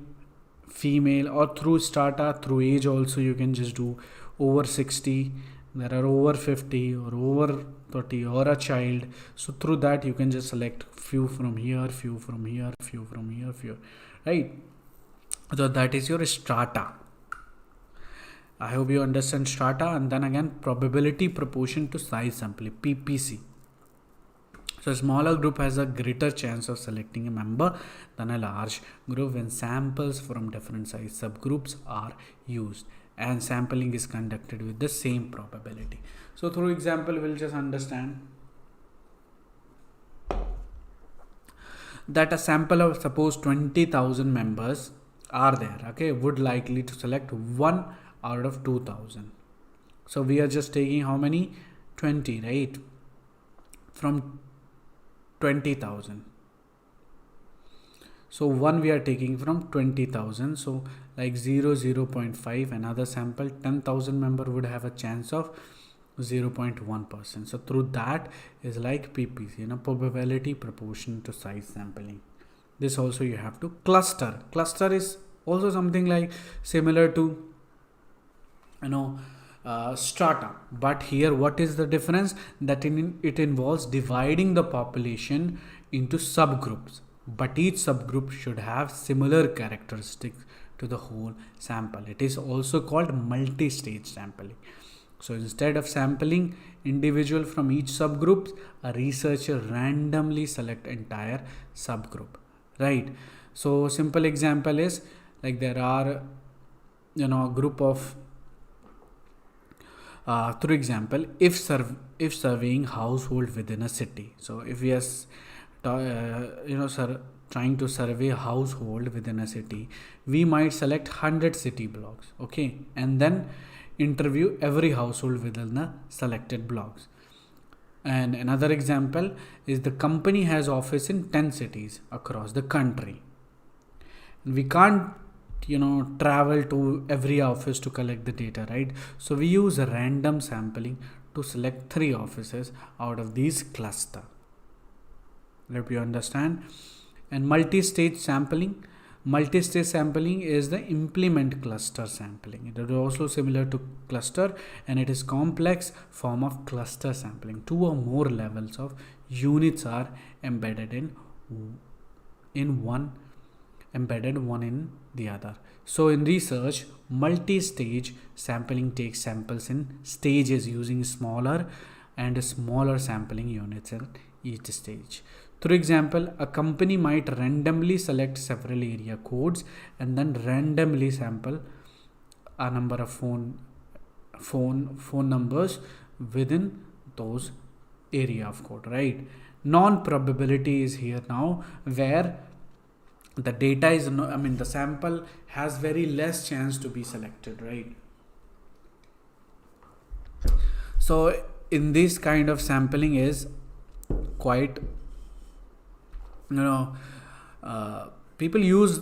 female, or through strata, through age also you can just do over 60, there are over 50 or over 30 or a child. So through that you can just select few from here, few from here, few from here, few, right? So that is your strata. I hope you understand strata. And then again, probability proportion to size sampling, PPC. So a smaller group has a greater chance of selecting a member than a large group when samples from different size subgroups are used and sampling is conducted with the same probability. So through example, we'll just understand that a sample of suppose 20,000 members are there, okay, would likely to select 1 out of 2,000. So we are just taking how many? 20, right? From 20,000. So 1 we are taking from 20,000. So like 0.5, another sample 10,000 member would have a chance of 0.1%. So through that is like PPC, probability proportion to size sampling. This also you have to cluster. Cluster is also something like similar to strata, but here what is the difference? That it involves dividing the population into subgroups, but each subgroup should have similar characteristics to the whole sample. It is also called multi-stage sampling. So instead of sampling individual from each subgroup, a researcher randomly select entire subgroup, right? So simple example is like there are a group of through example, if surveying household within a city. So if we are trying to survey a household within a city, we might select 100 city blocks, okay, and then interview every household within the selected blocks. And another example is the company has office in 10 cities across the country. We can't travel to every office to collect the data, right? So we use a random sampling to select 3 offices out of these cluster. Let you understand. And multi-stage sampling is the implement cluster sampling. It is also similar to cluster, and it is complex form of cluster sampling. 2 or more levels of units are embedded in one in the other. So in research, multi-stage sampling takes samples in stages using smaller sampling units at each stage. Through example, a company might randomly select several area codes and then randomly sample a number of phone numbers within those area of code, right? Non-probability is here now, where the data is no, I mean the sample has very less chance to be selected, right? So in this kind of sampling is quite, people use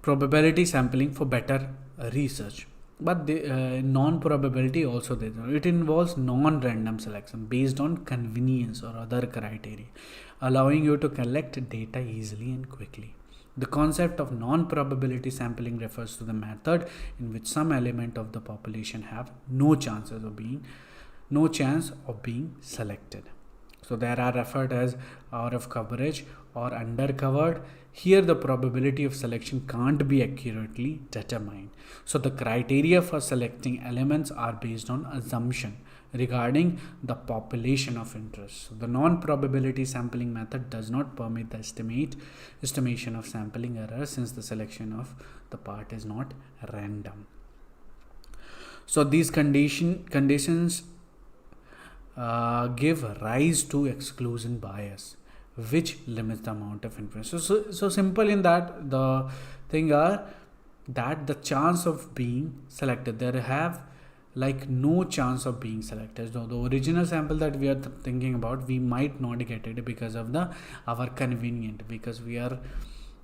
probability sampling for better research, but the non-probability also there. It involves non-random selection based on convenience or other criteria, allowing you to collect data easily and quickly. The concept of non-probability sampling refers to the method in which some element of the population have no chance of being selected. So there are referred as out of coverage or undercovered. Here the probability of selection can't be accurately determined. So the criteria for selecting elements are based on assumption regarding the population of interest. So the non-probability sampling method does not permit the estimation of sampling error, since the selection of the part is not random. So these conditions give rise to exclusion bias, which limits the amount of influence. So simple in that the thing are that the chance of being selected, there have like no chance of being selected. So the original sample that we are thinking about, we might not get it because of our convenient, because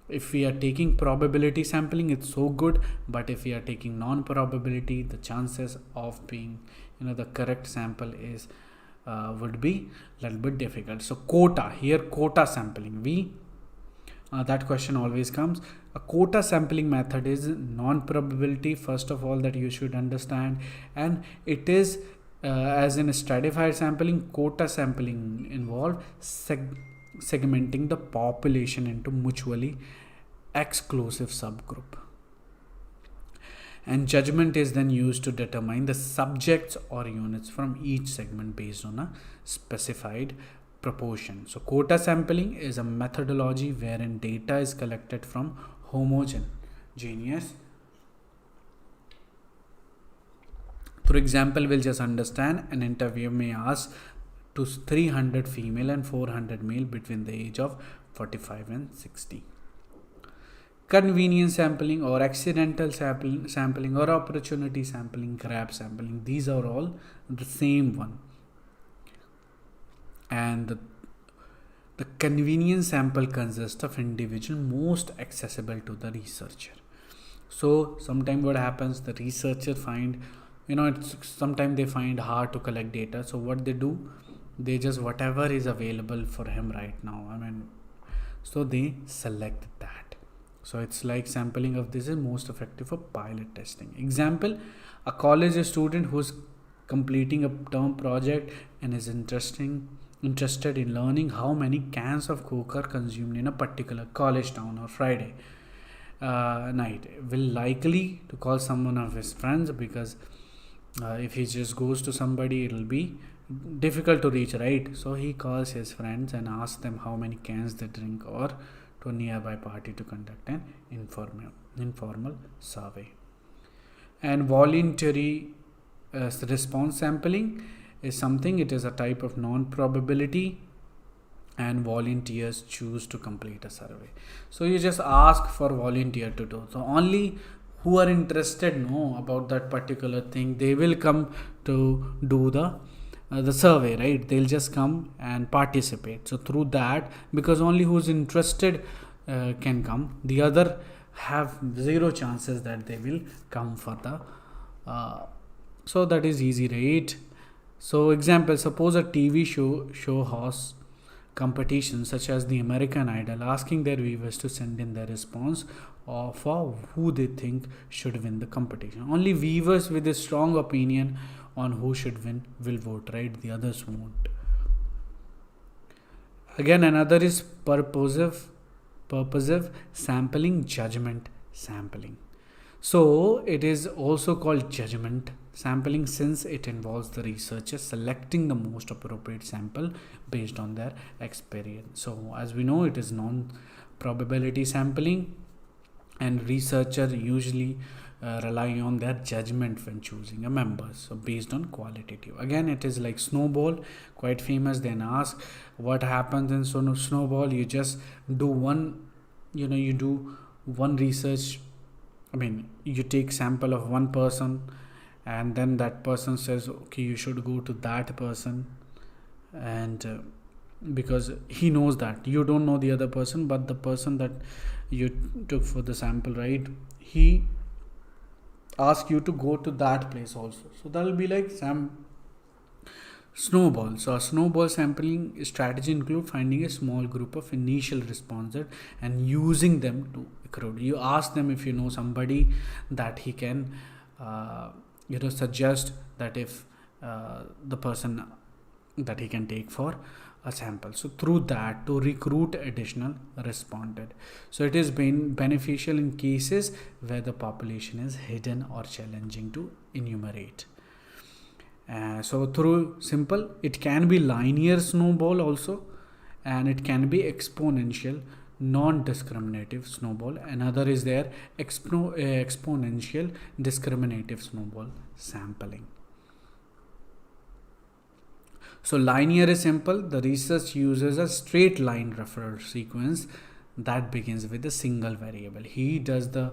if we are taking probability sampling, it's so good, but if we are taking non-probability, the chances of being the correct sample is would be a little bit difficult. So quota sampling, that question always comes. A quota sampling method is non-probability, first of all, that you should understand, and it is as in stratified sampling. Quota sampling involve segmenting the population into mutually exclusive subgroup, and judgment is then used to determine the subjects or units from each segment based on a specified proportion. So quota sampling is a methodology wherein data is collected from homogeneous. For example, we'll just understand an interviewer may ask to 300 female and 400 male between the age of 45 and 60. Convenience sampling or accidental sampling or opportunity sampling, grab sampling, these are all the same one. And the convenience sample consists of individual most accessible to the researcher. So sometimes what happens, the researcher find, sometimes they find hard to collect data. So what they do, they just whatever is available for him right now, so they select that. So it's like sampling of this is most effective for pilot testing. Example, a college student who's completing a term project and is interested in learning how many cans of Coke are consumed in a particular college town or Friday night will likely to call someone of his friends, because if he just goes to somebody, it will be difficult to reach, right? So he calls his friends and asks them how many cans they drink, or to a nearby party to conduct an informal survey. And voluntary response sampling is something, it is a type of non-probability, and volunteers choose to complete a survey. So you just ask for volunteer to do. So only who are interested know about that particular thing, they will come to do the survey, right? They'll just come and participate. So through that, because only who's interested can come, the other have zero chances that they will come for the so that is easy, right? So example, suppose a TV show hosts competition such as the American Idol, asking their viewers to send in their response for who they think should win the competition. Only viewers with a strong opinion on who should win will vote, right? The others won't. Again, another is purposive sampling, judgment sampling. So it is also called judgment sampling, since it involves the researcher selecting the most appropriate sample based on their experience. So as we know, it is non-probability sampling, and researcher usually rely on their judgment when choosing a member, so based on qualitative. Again, it is like snowball, quite famous. Then ask what happens in snowball. You just do one you do one research. I mean, you take sample of one person, and then that person says, okay, you should go to that person, and because he knows that you don't know the other person, but the person that you took for the sample, right, he asks you to go to that place also. So that will be like snowball. So a snowball sampling strategy include finding a small group of initial responders and using them to recruit. You ask them if you know somebody that he can, suggest that if the person that he can take for a sample. So through that to recruit additional responded. So it is been beneficial in cases where the population is hidden or challenging to enumerate. So through simple, it can be linear snowball also, and it can be exponential non-discriminative snowball. Another is there exponential discriminative snowball sampling. So linear is simple. The research uses a straight line referral sequence that begins with a single variable. He does the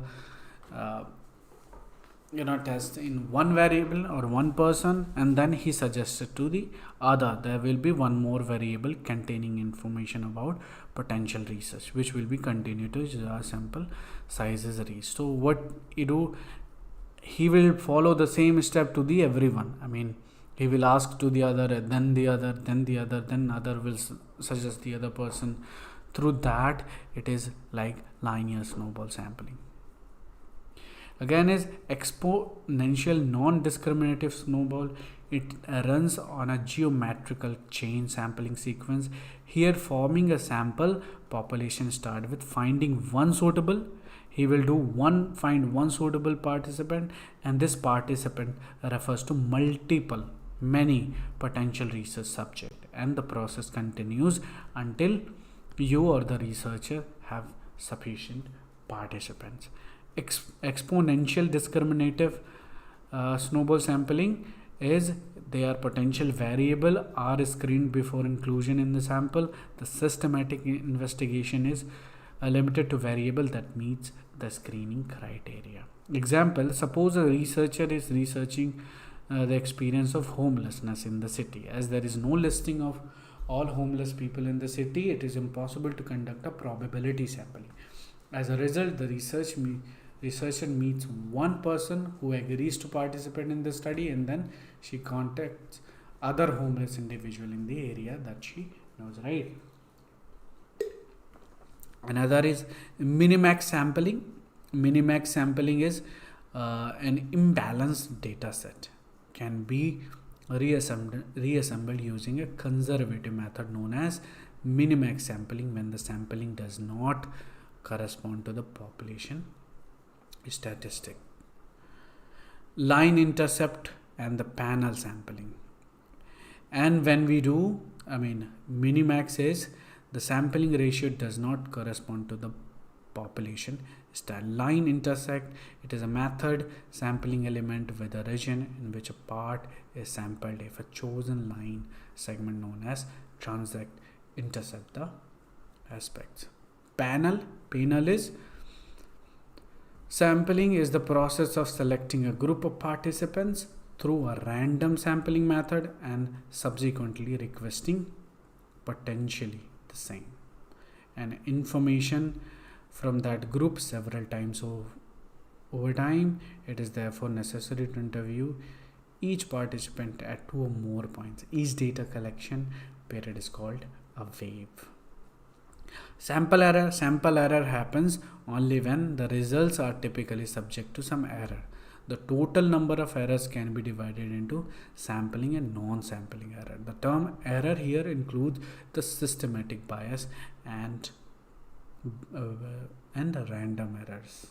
test in one variable or one person, and then he suggested to the other there will be one more variable containing information about potential research, which will be continued to sample size is reached. So what you do, he will follow the same step to the everyone. I mean, he will ask to the other, then the other, then the other, then other will suggest the other person. Through that, it is like linear snowball sampling. Again is exponential non-discriminative snowball. It runs on a geometrical chain sampling sequence. Here forming a sample population start with finding one suitable. He will do find one suitable participant, and this participant refers to many potential research subject, and the process continues until you or the researcher have sufficient participants. Exponential discriminative snowball sampling is their potential variable are screened before inclusion in the sample. The systematic investigation is limited to variable that meets the screening criteria. Example, suppose a researcher is researching the experience of homelessness in the city. As there is no listing of all homeless people in the city, it is impossible to conduct a probability sampling. As a result, the researcher meets one person who agrees to participate in the study, and then she contacts other homeless individual in the area that she knows, right? Another is minimax sampling. Minimax sampling is an imbalanced data set, can be reassembled using a conservative method known as minimax sampling when the sampling does not correspond to the population statistic. Line intercept and the panel sampling. And when we do, minimax is the sampling ratio does not correspond to the population. Line intersect, it is a method sampling element with a region in which a part is sampled if a chosen line segment known as transect intercept the aspects. Panel is sampling is the process of selecting a group of participants through a random sampling method and subsequently requesting potentially the same and information from that group several times over time. It is therefore necessary to interview each participant at 2 or more points. Each data collection period is called a wave. Sample error happens only when the results are typically subject to some error. The total number of errors can be divided into sampling and non-sampling error. The term error here includes the systematic bias and random errors.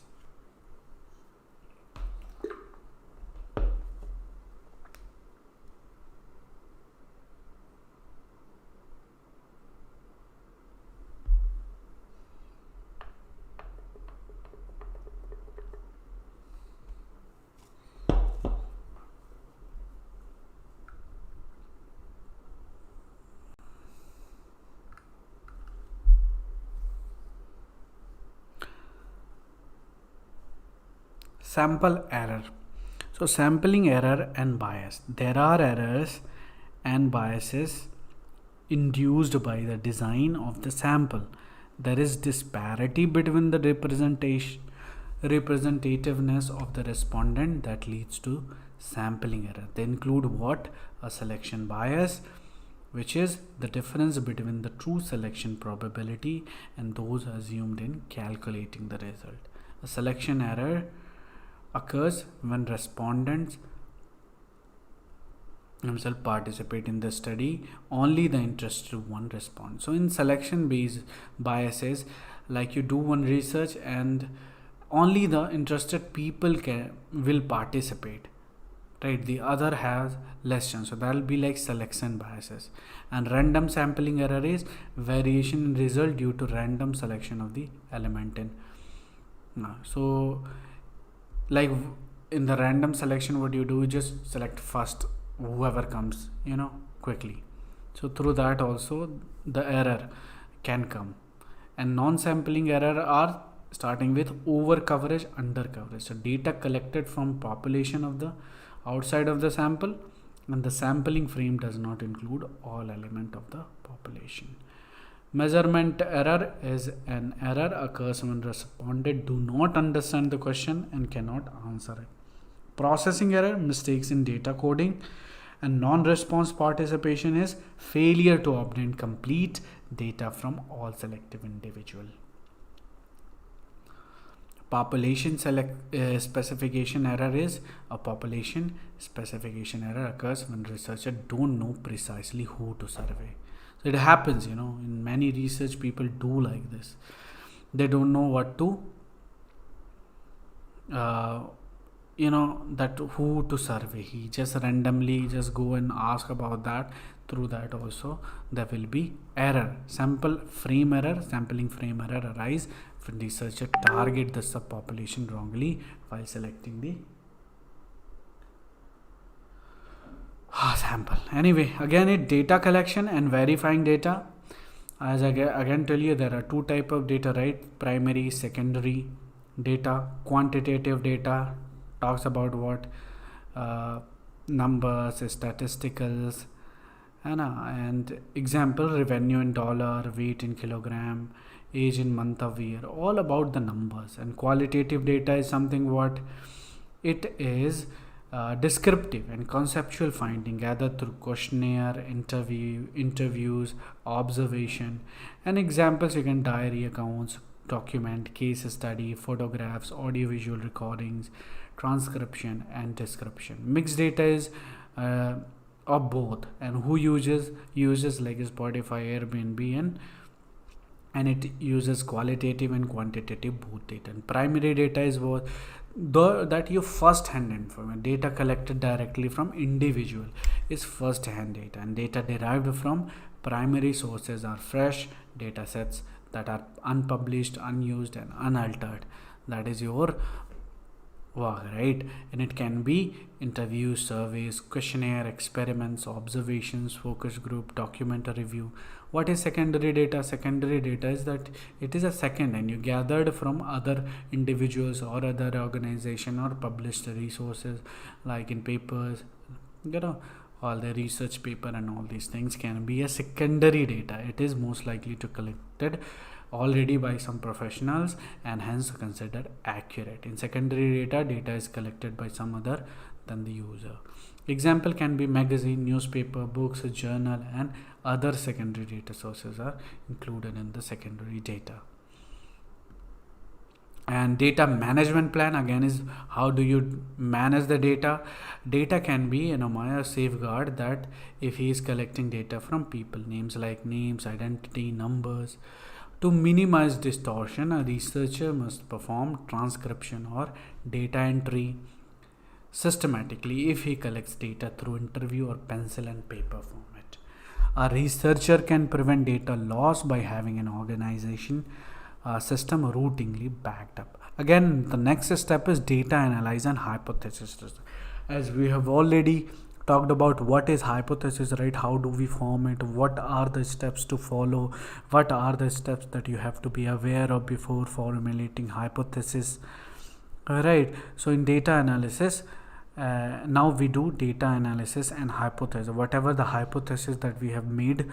Sample error. So sampling error and bias. There are errors and biases induced by the design of the sample. There is disparity between the representativeness of the respondent that leads to sampling error. They include what? A selection bias, which is the difference between the true selection probability and those assumed in calculating the result. A selection error occurs when respondents themselves participate in the study, only the interested one responds. So in selection based biases, like you do one research and only the interested people will participate, right? The other has less chance, so that will be like selection biases. And random sampling error is variation in result due to random selection of the element in so like in the random selection, what you do, you just select first whoever comes, quickly. So through that also the error can come. And non-sampling error are starting with over coverage, under coverage. So data collected from population of the outside of the sample, and the sampling frame does not include all element of the population. Measurement error is an error occurs when respondent do not understand the question and cannot answer it. Processing error, mistakes in data coding, and non-response participation is failure to obtain complete data from all selective individual. Population specification error is a population specification error occurs when researchers don't know precisely who to survey. So it happens, in many research people do like this. They don't know what to that who to survey. He just randomly just go and ask about that. Through that also there will be error. Sampling frame error arise when researcher target the subpopulation wrongly while selecting the sample. Anyway, again it data collection and verifying data. As I again tell you, there are two type of data, right? Primary, secondary data. Quantitative data talks about what numbers, statisticals, and example, revenue in dollar, weight in kilogram, age in month of year, all about the numbers. And qualitative data is something what it is descriptive and conceptual finding gathered through questionnaire, interviews, observation. And examples, you can diary accounts, document, case study, photographs, audiovisual recordings, transcription and description. Mixed data is of both, and who uses like Spotify, Airbnb, and it uses qualitative and quantitative both data. And primary data is what that your first hand information, data collected directly from individual is first hand data, and data derived from primary sources are fresh data sets that are unpublished, unused and unaltered. That is your work, right? And it can be interviews, surveys, questionnaire, experiments, observations, focus group, document, review. What is secondary data? Secondary data is that it is a second and you gathered from other individuals or other organization or published resources, like in papers, all the research paper and all these things can be a secondary data. It is most likely to collected already by some professionals and hence considered accurate. In secondary data is collected by some other than the user. Example can be magazine, newspaper, books, journal, and other secondary data sources are included in the secondary data. And data management plan again is how do you manage the data. Data can be a safeguard that if he is collecting data from people, names, identity, numbers. To minimize distortion, a researcher must perform transcription or data entry systematically if he collects data through interview or pencil and paper format. A researcher can prevent data loss by having an organization system routinely backed up. Again, the next step is data analysis and hypothesis. As we have already talked about what is hypothesis, right? How do we form it? What are the steps to follow? What are the steps that you have to be aware of before formulating hypothesis? Right. So in data analysis, now we do data analysis and hypothesis. Whatever the hypothesis that we have made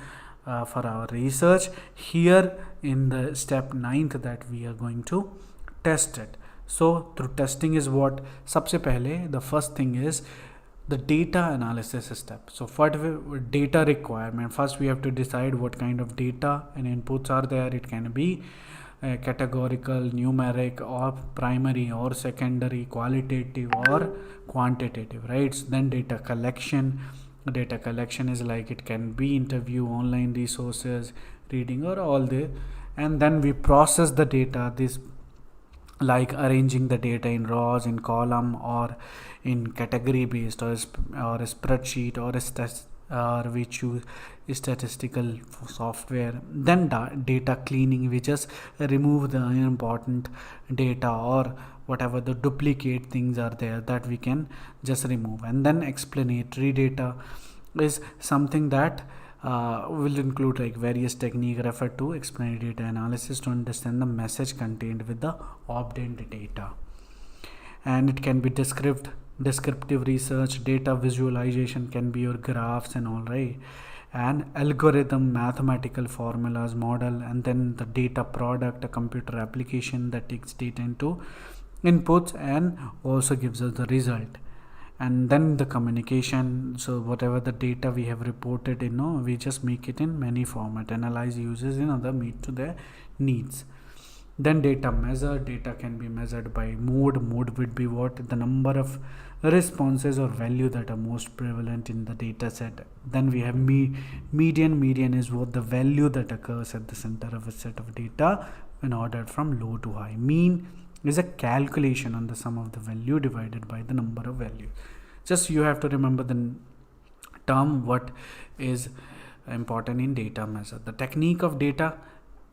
for our research, here in the step 9th that we are going to test it. So through testing is what सबसे पहले the first thing is the data analysis step. So for data requirement, first we have to decide what kind of data and inputs are there. It can be categorical, numeric, or primary, or secondary, qualitative, or quantitative, right? So then data collection. Data collection is like it can be interview, online resources, reading, or all the, and then we process the data. This like arranging the data in rows, in column, or in category based, or a spreadsheet, or or we choose statistical software. Then data cleaning, we just remove the unimportant data or whatever the duplicate things are there that we can just remove. And then explanatory data is something that will include like various technique referred to explanatory data analysis to understand the message contained with the obtained data. And it can be descriptive research, data visualization can be your graphs and all, right? And algorithm, mathematical formulas, model, and then the data product, a computer application that takes data into inputs and also gives us the result. And then the communication, so whatever the data we have reported, we just make it in many format, analyze users in other meet to their needs. Then data measure, data can be measured by mode would be what the number of responses or value that are most prevalent in the data set. Then we have median is what the value that occurs at the center of a set of data when ordered from low to high. Mean is a calculation on the sum of the value divided by the number of values. Just you have to remember the term what is important in data measure. The technique of data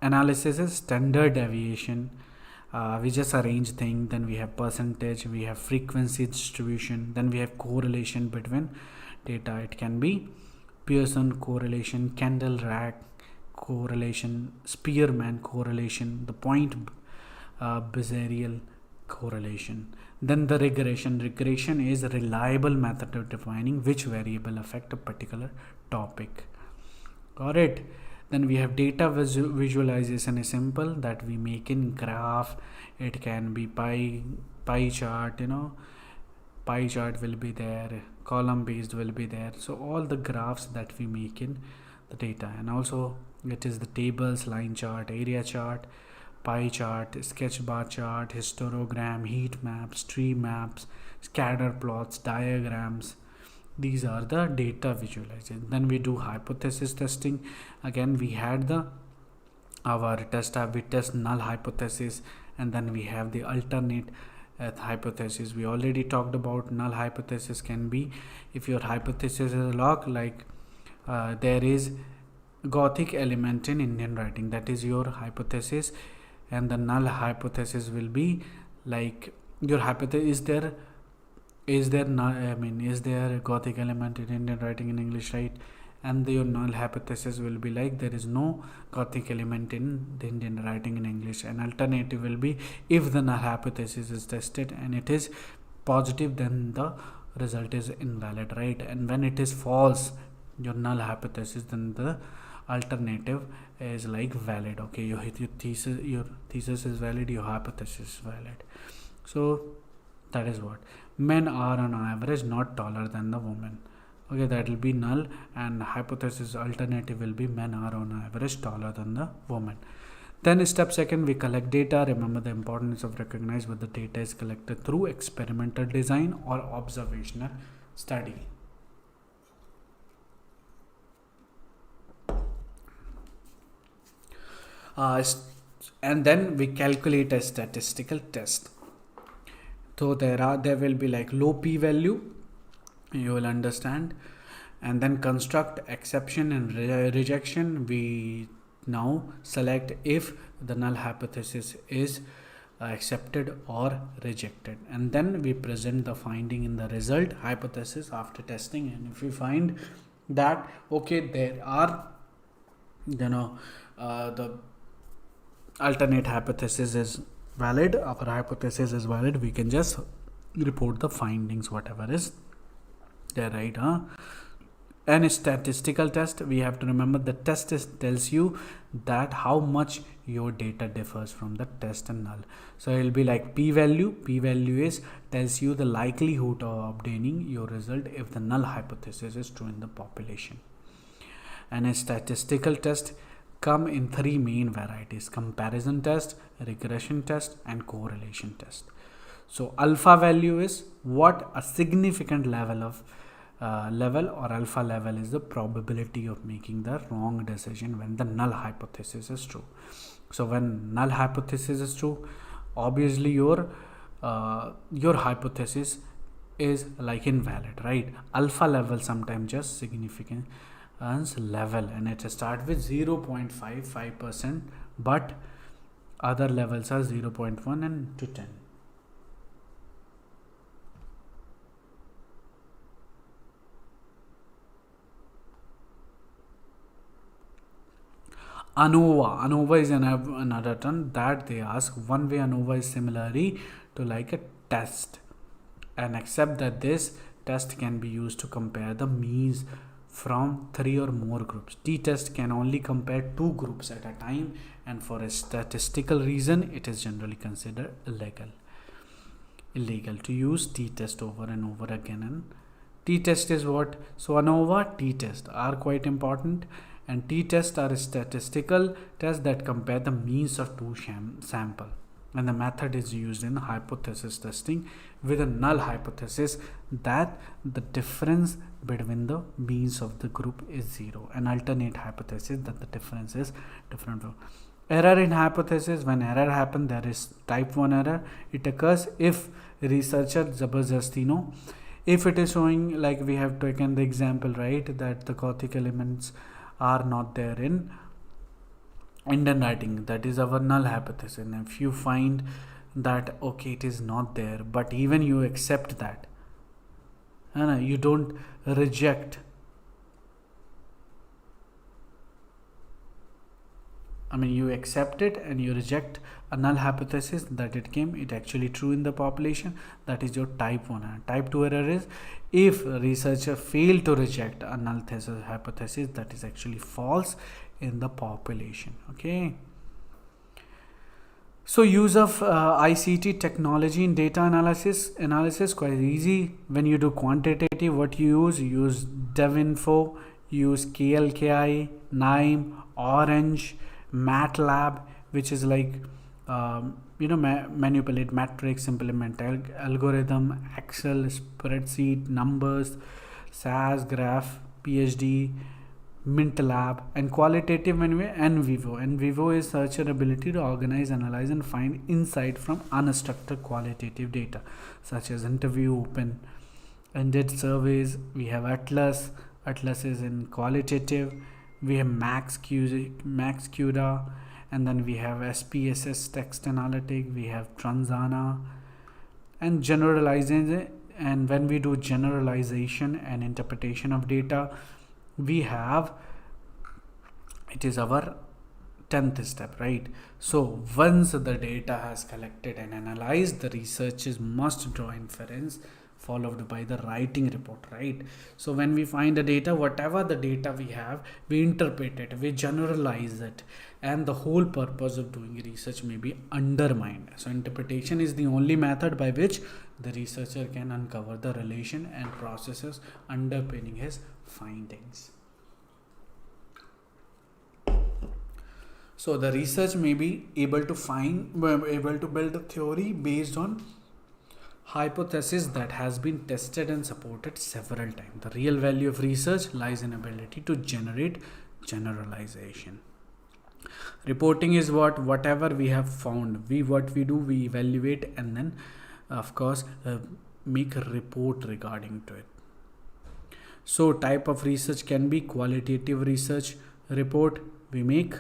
analysis is standard deviation. We just arrange things. Then we have percentage, we have frequency distribution, then we have correlation between data. It can be Pearson correlation, Kendall rack correlation, Spearman correlation, the point Bezerial correlation. Then the regression is a reliable method of defining which variable affect a particular topic. Got it? Then we have data visualization is simple, that we make in graph. It can be pie chart, pie chart will be there, column based will be there. So all the graphs that we make in the data, and also it is the tables, line chart, area chart, pie chart, sketch bar chart, histogram, heat maps, tree maps, scatter plots, diagrams. These are the data visualization. Then we do hypothesis testing. Again, we had our test we test null hypothesis, and then we have the alternate hypothesis. We already talked about null hypothesis can be if your hypothesis is a log, like there is Gothic element in Indian writing, that is your hypothesis. And the null hypothesis will be like your hypothesis, is there Gothic element in Indian writing in English, right? And your null hypothesis will be like there is no Gothic element in the Indian writing in English. And alternative will be if the null hypothesis is tested and it is positive, then the result is invalid, right? And when it is false, your null hypothesis, then the alternative is like valid. Okay, your thesis is valid, your hypothesis is valid. So that is what men are on average not taller than the women. Okay, that will be null, and hypothesis alternative will be men are on average taller than the woman. Then step second, we collect data. Remember the importance of recognize whether data is collected through experimental design or observational study. And then we calculate a statistical test. So there will be like low p-value, you will understand, and then construct exception and rejection. We now select if the null hypothesis is accepted or rejected, and then we present the finding in the result hypothesis after testing. And if we find that okay, there are the alternate hypothesis is valid, our hypothesis is valid, we can just report the findings, whatever is there, right? And a statistical test, we have to remember the test tells you that how much your data differs from the test and null. So it will be like p-value. P-value is tells you the likelihood of obtaining your result if the null hypothesis is true in the population. And a statistical test come in three main varieties: comparison test, regression test, and correlation test. So alpha value is what a significant level of or alpha level is the probability of making the wrong decision when the null hypothesis is true. So when null hypothesis is true, obviously your hypothesis is like invalid, right? Alpha level sometimes just significant level, and it starts with 0.55%, but other levels are 0.1 and to 10. ANOVA is another term that they ask. One way ANOVA is similarly to like a test, and except that this test can be used to compare the means from 3 or more groups. T-test can only compare 2 groups at a time, and for a statistical reason it is generally considered illegal to use t-test over and over again. And t-test is what? So ANOVA, t-test are quite important, and t-tests are a statistical test that compare the means of two sample, and the method is used in hypothesis testing with a null hypothesis that the difference between the means of the group is 0, and alternate hypothesis that the difference is different. Error in hypothesis: when error happens, there is type 1 error. It occurs if researcher zabardasti if it is showing, like we have taken the example, right, that the Gothic elements are not there in Indian writing. That is our null hypothesis. And if you find that okay, it is not there, but even you accept that, you don't reject, you accept it and you reject a null hypothesis that it actually true in the population, that is your type 1 error. Type 2 error is if researcher fail to reject a null hypothesis that is actually false in the population. Okay. So use of ICT technology in data analysis quite easy. When you do quantitative, what you use DevInfo, use KLKI, NIME, Orange, MATLAB, which is like manipulate metrics, implement algorithm, Excel, spreadsheet, numbers, SAS, graph, PhD, MintLab. And qualitative NVivo is searcher ability to organize, analyze, and find insight from unstructured qualitative data such as interview, open-ended surveys. We have Atlas is in qualitative. We have MaxQDA, and then we have SPSS text analytic. We have Transana and generalization. And when we do generalization and interpretation of data, we have, it is our 10th step, right? So once the data has collected and analyzed, the researchers must draw inference followed by the writing report, right? So when we find the data, whatever the data we have, we interpret it, we generalize it, and the whole purpose of doing research may be undermined. So interpretation is the only method by which the researcher can uncover the relation and processes underpinning his findings. So the research may be able to build a theory based on hypothesis that has been tested and supported several times. The real value of research lies in ability to generate generalization. Reporting is whatever we have found, we evaluate, and then of course make a report regarding to it. So type of research can be qualitative research report we make,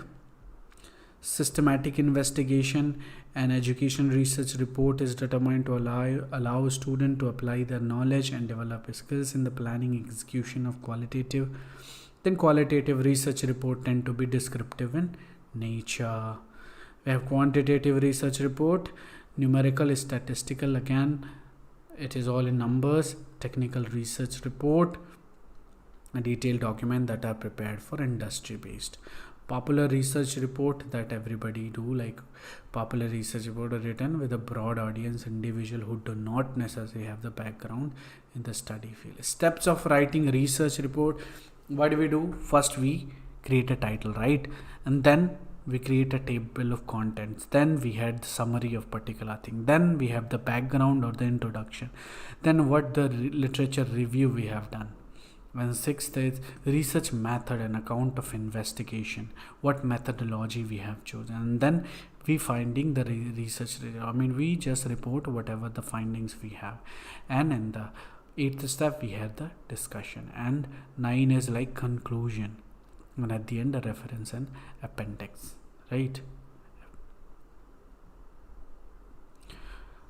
systematic investigation. An education research report is determined to allow a student to apply their knowledge and develop skills in the planning execution of qualitative. Then qualitative research report tend to be descriptive in nature. We have quantitative research report, numerical, statistical, again it is all in numbers. Technical research report, a detailed document that are prepared for industry based. Popular research report that everybody do, like popular research report are written with a broad audience, individual who do not necessarily have the background in the study field. Steps of writing research report. What do we do? First we create a title, right? And then we create a table of contents. Then we had the summary of particular thing. Then we have the background or the introduction. Then what the literature review we have done. And sixth is research method and account of investigation. What methodology we have chosen. And then we finding the research. I mean, we just report whatever the findings we have. And in the eighth step, we have the discussion. And 9 is like conclusion. And at the end, a reference and appendix. Right?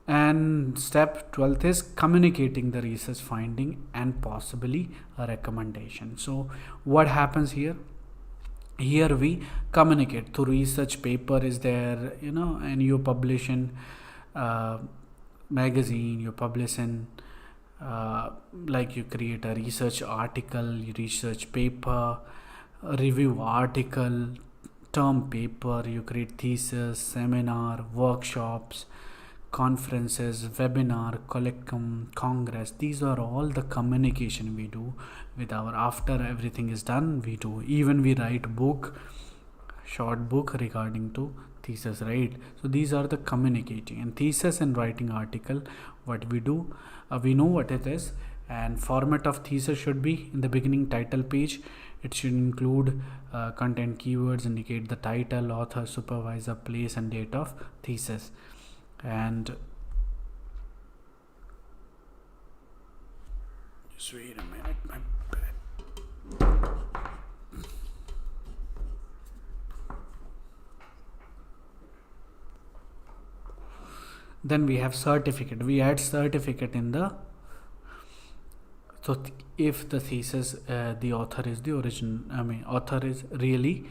And step 12th is communicating the research finding and possibly a recommendation. So what happens here? Here we communicate through research paper is there, and you publish in magazine, you publish in like you create a research article, research paper, a review article, term paper, you create thesis, seminar, workshops, conferences, webinar, colloquium, congress. These are all the communication we do with our, after everything is done, we do, even we write book, short book regarding to thesis, right? So these are the communicating. And thesis and writing article, what we do, we know what it is. And format of thesis should be in the beginning title page. It should include content keywords, indicate the title, author, supervisor, place and date of thesis. And just wait a minute, my bad. Then we have certificate. We add certificate in the, so if the thesis, the author is the origin, author is really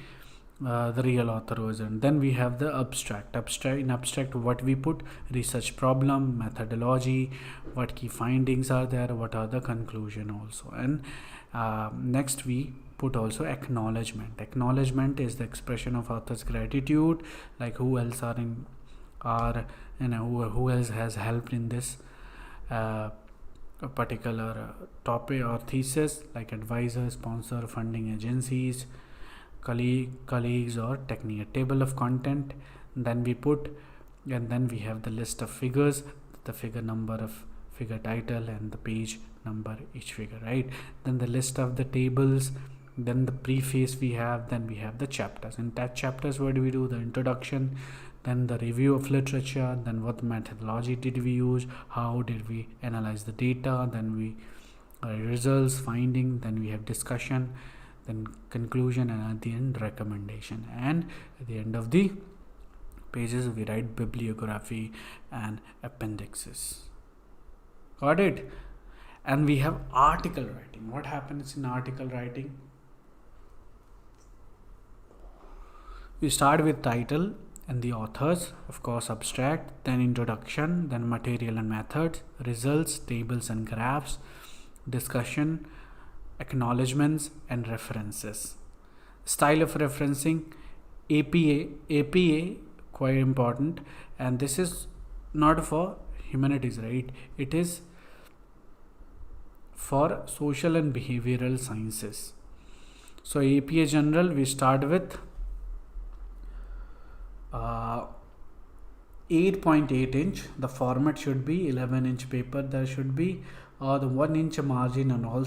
the real author was in. Then we have the abstract. In abstract, what we put: research problem, methodology, what key findings are there, what are the conclusion also. And next we put also acknowledgement. Acknowledgement is the expression of author's gratitude, like who else are in, who else has helped in this a particular topic or thesis, like advisor, sponsor, funding agencies, colleagues or technique. Table of content, then we put, and then we have the list of figures, the figure number of figure title and the page number each figure, right? Then the list of the tables, then the preface we have, then we have the chapters. In that chapters, what do we do? The introduction, then the review of literature, then what methodology did we use, how did we analyze the data, then we results, finding, then we have discussion, then conclusion, and at the end recommendation. And at the end of the pages we write bibliography and appendixes. Got it? And we have article writing. What happens in article writing? We start with title and the authors, of course abstract, then introduction, then material and methods, results, tables and graphs, discussion, acknowledgements and references. Style of referencing, APA quite important, and this is not for humanities, right? It is for social and behavioral sciences. So APA general, we start with 8.8 inch. The format should be 11-inch paper. There should be the 1-inch margin on all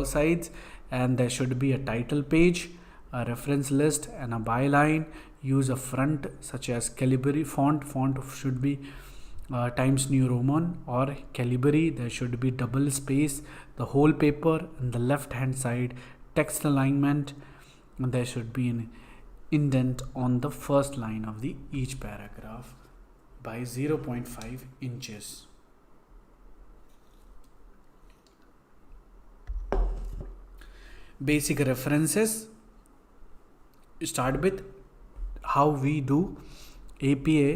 sides, and there should be a title page, a reference list and a byline. Use a font such as Calibri font should be Times New Roman or Calibri. There should be double space, the whole paper, and the left hand side text alignment, and there should be an indent on the first line of the each paragraph by 0.5 inches. Basic references, start with how we do APA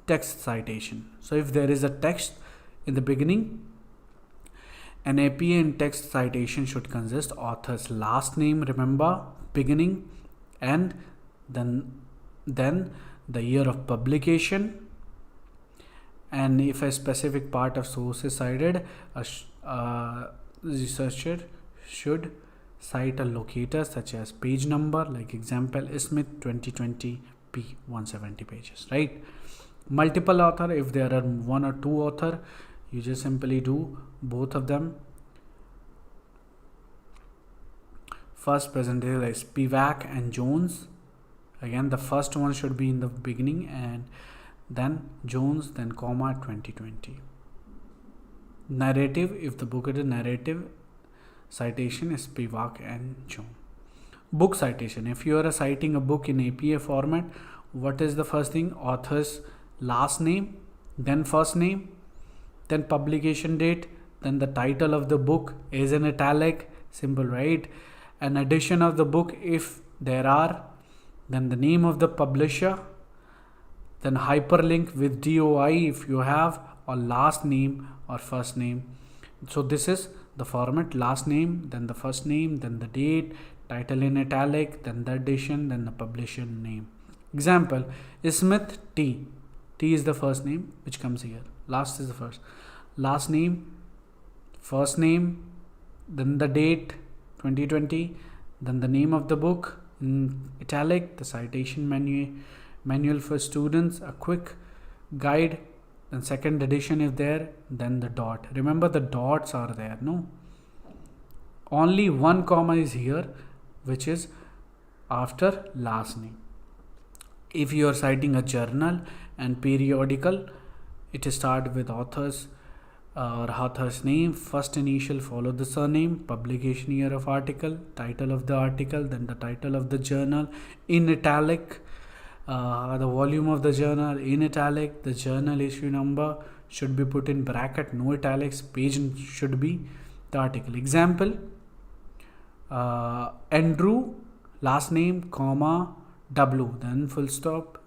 text citation. So if there is a text in the beginning, an APA in text citation should consist author's last name, remember, beginning, and then the year of publication, and if a specific part of source is cited, a researcher should cite a locator such as page number, like example Smith 2020 p 170 pages, right? Multiple author, if there are one or two author, you just simply do both of them. First presentation is Spivak and Jones. Again, the first one should be in the beginning, and then Jones, then comma 2020. Narrative, if the book is a narrative, citation is Spivak and Jones. Book citation, if you are citing a book in APA format, what is the first thing? Author's last name, then first name, then publication date, then the title of the book is in italic, simple, right? An edition of the book, if there are, then the name of the publisher, then hyperlink with DOI if you have, or last name or first name. So this is the format: last name, then the first name, then the date, title in italic, then the edition, then the publisher name. Example, Smith T. T is the first name which comes here. Last is the first. Last name, first name, then the date 2020, then the name of the book in italic, the citation manual for students, a quick guide, then second edition is there, then the dot. Remember the dots are there, no? Only one comma is here, which is after last name. If you are citing a journal and periodical, it start with author's name, first initial, follow the surname, publication year of article, title of the article, then the title of the journal in italic, the volume of the journal in italic, the journal issue number should be put in bracket, no italics, page should be the article. Example, Andrew, last name, comma, W, then full stop,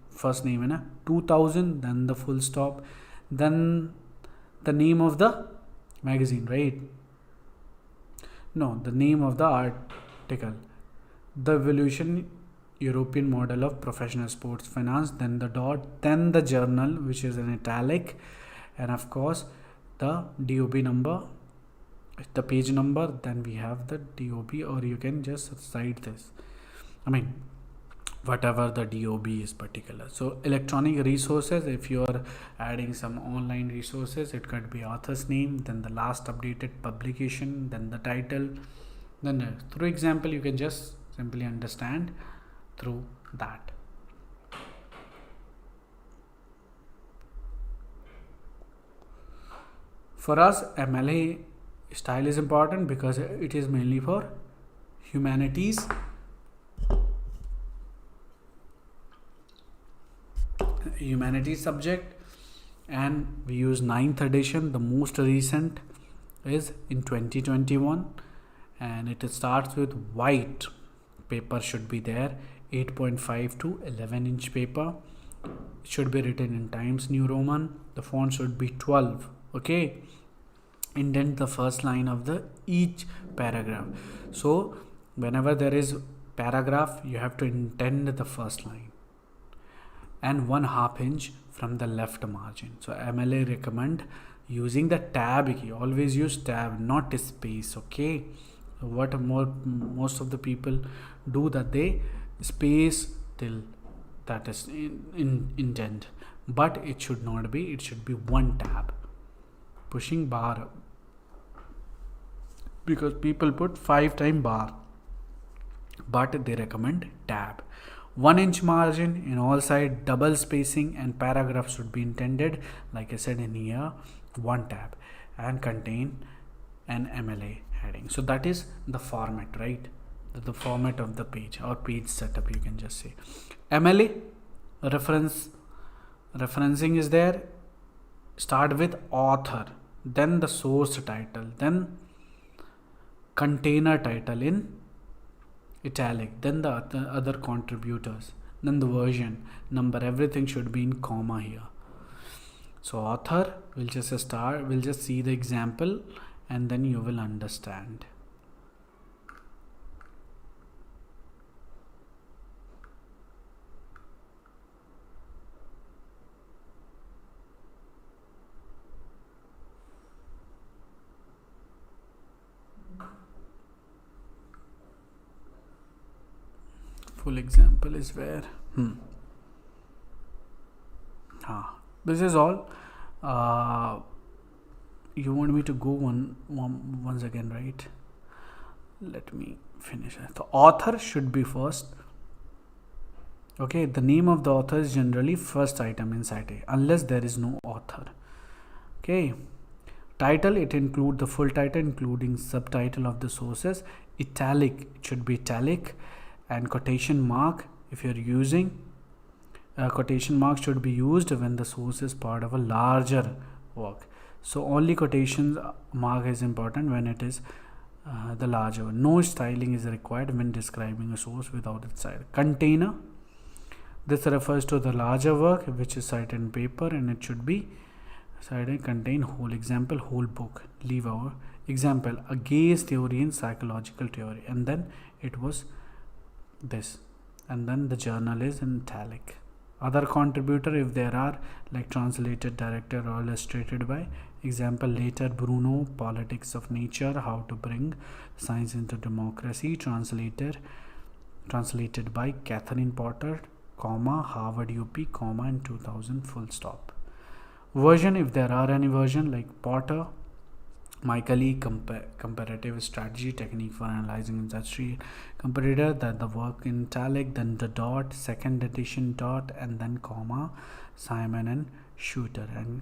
first name, 2000, then the full stop, then the name of the magazine, right? No, the name of the article, the evolution European model of professional sports finance, then the dot, then the journal which is in italic, and of course the DOB number, the page number, then we have the DOB, or you can just cite this, whatever the DOB is particular. So electronic resources, if you are adding some online resources, it could be author's name, then the last updated publication, then the title, then through example you can just simply understand through that. For us, MLA style is important because it is mainly for humanities subject, and we use 9th edition. The most recent is in 2021, and it starts with white paper should be there, 8.5 to 11-inch paper. It should be written in Times New Roman. The font should be 12. Okay, indent the first line of the each paragraph. So whenever there is paragraph, you have to indent the first line, and 1/2 inch from the left margin. So MLA recommend using the tab key. Always use tab, not space. Okay, what most of the people do, that they space till that is in indent, but it should not be. It should be one tab, pushing bar, because people put 5 times bar, but they recommend tab. 1-inch margin in all side, double spacing, and paragraph should be intended, like I said in here, one tab, and contain an MLA heading. So that is the format, right? The format of the page or page setup, you can just say. MLA referencing is there. Start with author, then the source title, then container title in italic, then the other contributors, then the version, number, everything should be in comma here. So author, we'll just see the example and then you will understand. Full example is where this is all. You want me to go once again, right? Let me finish. The author should be first. Okay, the name of the author is generally first item inside it, unless there is no author. Okay, title, it includes the full title including subtitle of the sources. Italic, it should be italic. And quotation mark, if you're using quotation mark, should be used when the source is part of a larger work. So only quotation mark is important when it is the larger one. No styling is required when describing a source without its side. Container, this refers to the larger work which is cited in paper, and it should be cited contain whole. Example, whole book. Leave our example, a gaze theory in psychological theory, and then it was this, and then the journal is in italic. Other contributor, if there are, like translated, directed or illustrated by. Example, later Bruno, Politics of Nature, How to Bring Science into Democracy, translated by Catherine Potter, comma, Harvard UP, comma, in 2000, full stop. Version, if there are any version, like Potter, Michael E. Comparative Strategy, Technique for Analyzing Industry Competitor, that the work in italic, then the dot, second edition dot, and then comma, Simon and Shooter, and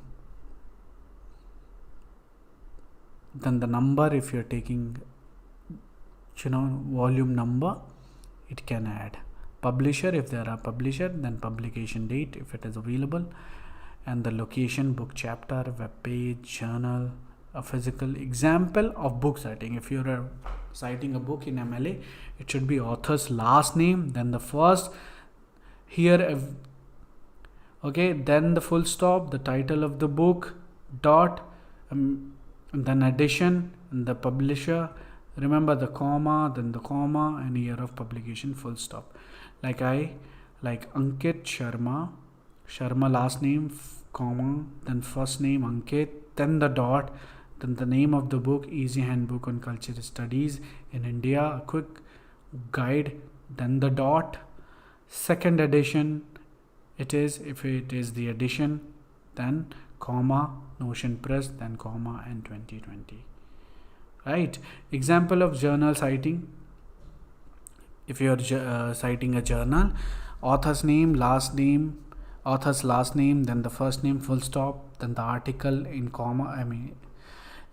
then the number, if you're taking volume number, it can add. Publisher, if there are publisher, then publication date if it is available, and the location, book chapter, web page, journal, a physical. Example of book citing, if you're citing a book in MLA, it should be author's last name, then the first here, okay, then the full stop, the title of the book, dot, and then edition, and the publisher, remember the comma, then the comma, and year of publication, full stop. Like Ankit Sharma last name, comma, then first name Ankit, then the dot, then the name of the book, Easy Handbook on Culture Studies in India, a quick guide, then the dot, second edition, it is, if it is the edition, then comma, Notion Press, then comma, and 2020. Right? Example of journal citing, if you are citing a journal, author's name, last name, author's last name, then the first name, full stop, then the article in comma,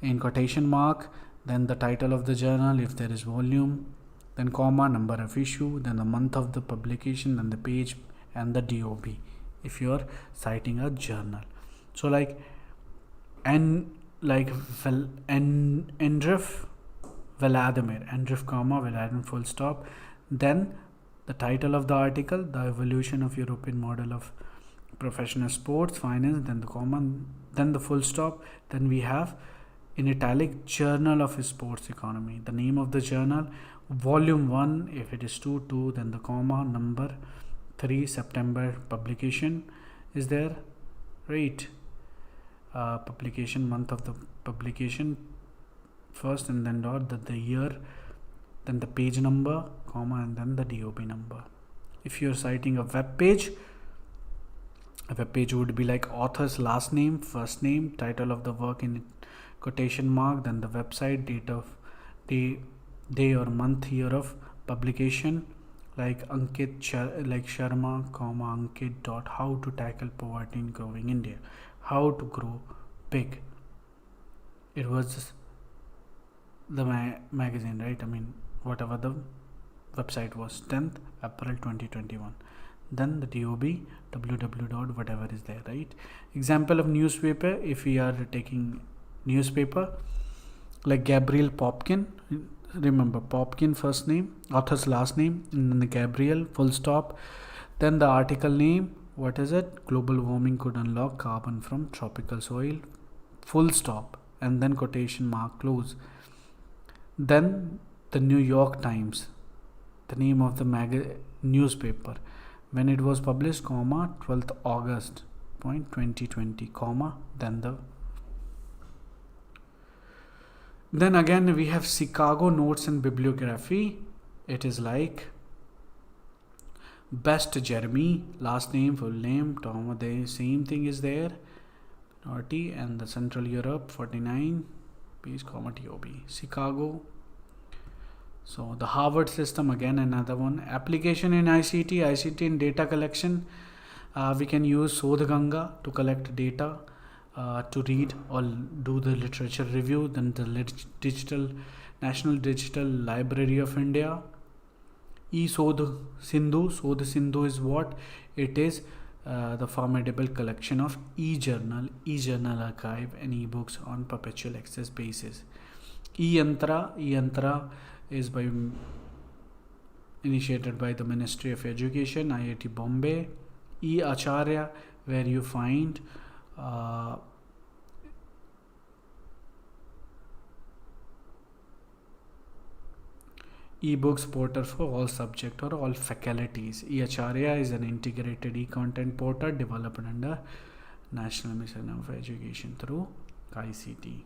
in quotation mark, then the title of the journal if there is volume, then comma, number of issue, then the month of the publication, then the page, and the DOB if you are citing a journal. So like Endref Vladimir, Endref comma, Vladimir, full stop, then the title of the article, the evolution of European model of professional sports finance, then the comma, then the full stop, then we have in italic, Journal of Sports Economy, the name of the journal, volume 1, if it is 2, then the comma, number 3, September publication is there, right? Publication, month of the publication first, and then dot, the year, then the page number, comma, and then the DOB number. If you're citing a web page would be like author's last name, first name, title of the work in quotation mark, then the website, date of day or month, year of publication, like Ankit Sharma, comma, Ankit dot, how to tackle poverty in growing India, how to grow big. It was the magazine, right? I mean, whatever the website was, 10th April 2021. Then the DOB, www dot, whatever is there, right? Example of newspaper, if we are taking newspaper, like Gabriel Popkin, remember Popkin first name, author's last name, and then the Gabriel, full stop, Then the article name, what is it? Global warming could unlock carbon from tropical soil, full stop, and then quotation mark close. Then the New York Times, the name of the newspaper, when it was published, comma, 12th August, 2020, comma, then again we have Chicago Notes and Bibliography. It is like Best Jeremy, last name, full name, Tom, the same thing is there, RT, and the Central Europe 49 page, comma, TOB, Chicago. So the Harvard system, again another one. Application in ICT in data collection. We can use Sodhganga to collect data, to read or do the literature review. Then the National Digital Library of India. Sodh Sindhu is what? It is the formidable collection of e-journal archive and e-books on perpetual access basis. E-Yantra is initiated by the Ministry of Education, IIT Bombay. E-Acharya, where you find e-books portal for all subject or all faculties. E-Acharya is an integrated e-content portal developed under National Mission of Education through ICT.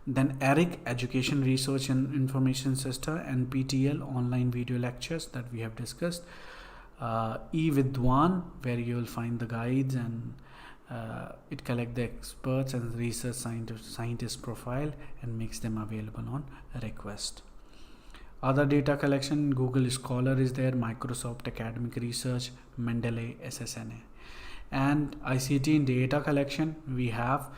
Then ERIC, Education Research and Information System, NPTEL, online video lectures that we have discussed. E-Vidwan, where you will find the guides and it collects the experts and research scientist profile and makes them available on request. Other data collection, Google Scholar is there, Microsoft Academic Research, Mendeley, SSNA. And ICT in data collection, we have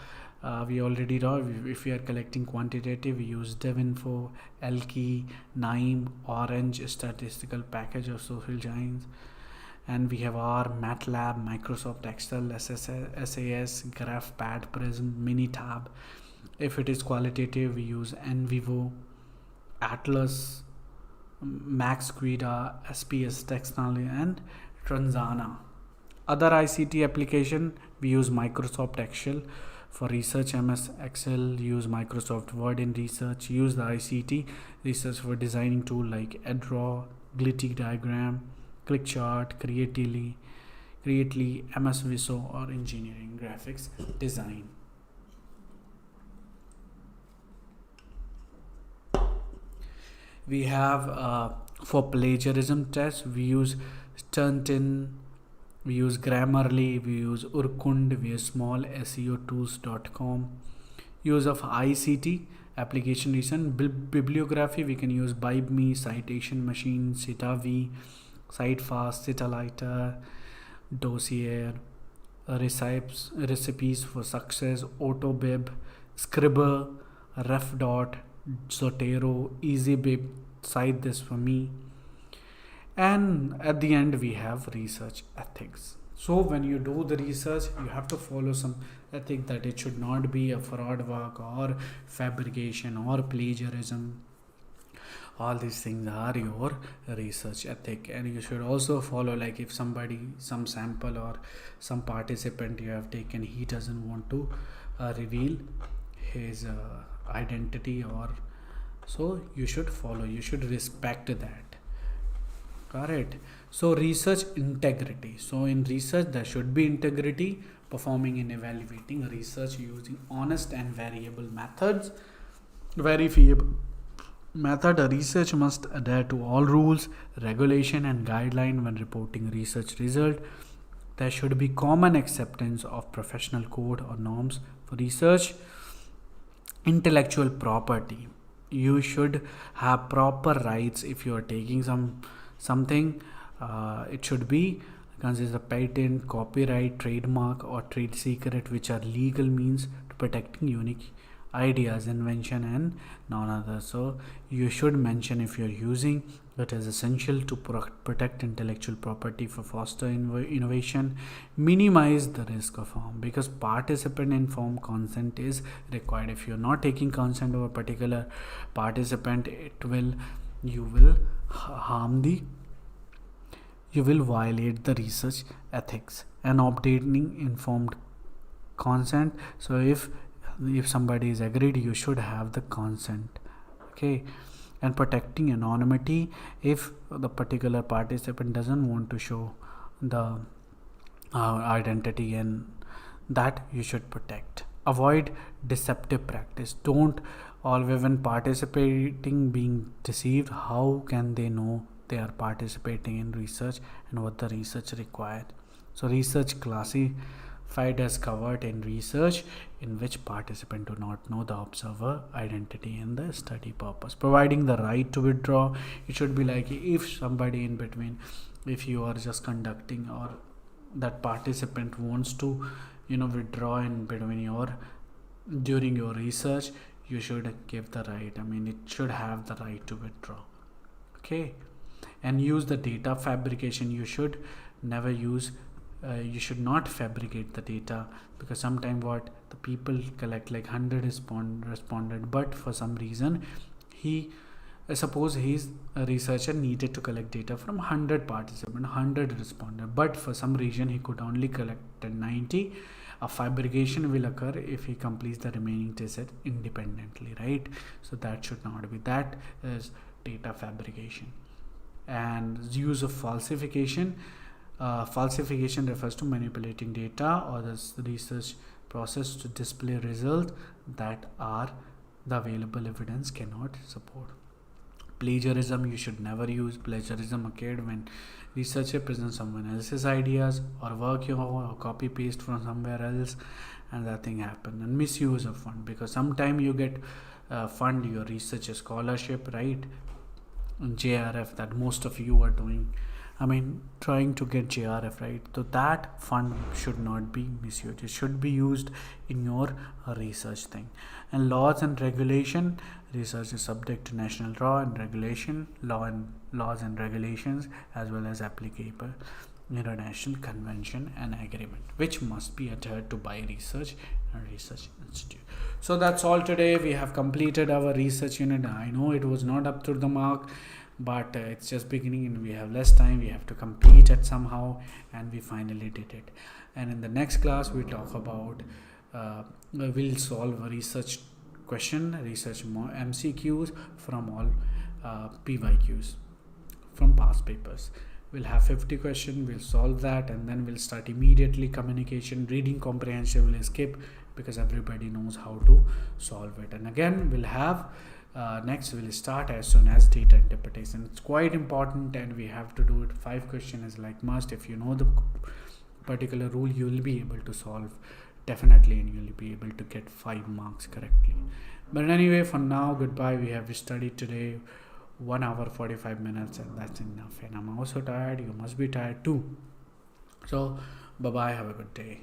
we already know, if we are collecting quantitative, we use DevInfo, Elkey, NIME, Orange statistical package of social giants, and we have R, MATLAB, Microsoft Excel, SAS, GraphPad, Prism, Minitab. If it is qualitative, we use NVivo, Atlas, MaxQuida, SPS Technology, and Transana. Other ICT application, we use Microsoft Excel for research, MS Excel, use Microsoft Word in research, use the ICT research for designing tool like Eddraw, Glitty Diagram, ClickChart, Creately, MS Viso, or engineering graphics design. We have for plagiarism tests, we use Sterntin, we use Grammarly, we use Urkund, we use smallseotools.com. Use of ICT, application reason, bibliography, we can use BibMe, Citation Machine, Citavi, Citefast, Citaliter, Dossier, Recipes for Success, Autobib, Scribble, Refdot, Zotero, EasyBib, Cite This For Me. And at the end we have research ethics. So when you do the research, you have to follow some ethic, that it should not be a fraud work or fabrication or plagiarism. All these things are your research ethic. And you should also follow, like if somebody, some sample or some participant you have taken, he doesn't want to reveal his identity, or so you should follow, you should respect that. Correct. So research integrity. So in research there should be integrity, performing and evaluating research using honest and variable methods. Verifiable method. A research must adhere to all rules, regulation and guideline when reporting research result. There should be common acceptance of professional code or norms for research. Intellectual property. You should have proper rights if you are taking something. It should be consists of patent, copyright, trademark or trade secret, which are legal means to protecting unique ideas, invention and none other. So you should mention if you're using that is essential to protect intellectual property for foster innovation, minimize the risk of harm, because participant informed consent is required. If you're not taking consent of a particular participant, you will harm the you will violate the research ethics. And obtaining informed consent, so if somebody is agreed, you should have the consent. Okay. And protecting anonymity, if the particular participant doesn't want to show the identity, and that you should protect. Avoid deceptive practice. Don't always, when participating, being deceived. How can they know they are participating in research and what the research required? So research classified as covered in research in which participant do not know the observer identity and the study purpose. Providing the right to withdraw, it should be like if somebody in between, if you are just conducting, or that participant wants to withdraw in between during your research, you should give the right. It should have the right to withdraw. Okay. And use the data fabrication. You should never use you should not fabricate the data, because sometimes what the people collect like 100 responded, but for some reason suppose he's a researcher needed to collect data from 100 participants, 100 responded, but for some reason he could only collect 90. A fabrication will occur if he completes the remaining test set independently, right? So that should not be. That is data fabrication. And use of falsification. Falsification refers to manipulating data or the research process to display results that are the available evidence cannot support. Plagiarism, you should never use. Plagiarism occurred when researcher presents someone else's ideas or work or copy paste from somewhere else, and that thing happened. And misuse of fund, because sometime you get fund your research scholarship, right? And JRF, that most of you are doing, trying to get JRF, right? So that fund should not be misused. It should be used in your research thing. And laws and regulation. Research is subject to national law and regulation, laws and regulations, as well as applicable international convention and agreement, which must be adhered to by research and research institute. So that's all today. We have completed our research unit. I know it was not up to the mark, but it's just beginning and we have less time. We have to complete it somehow, and we finally did it. And in the next class we talk about we'll solve a research question, research MCQs from all PYQs from past papers. We'll have 50 questions, we'll solve that, and then we'll start immediately communication. Reading comprehension we'll skip because everybody knows how to solve it. And again we'll have next we'll start as soon as data interpretation. It's quite important and we have to do it. 5 questions is like must. If you know the particular rule, you will be able to solve definitely, and you'll be able to get 5 marks correctly. But anyway, for now, goodbye. We have studied today 1 hour 45 minutes, and that's enough. And I'm also tired. You must be tired too. So bye bye, have a good day.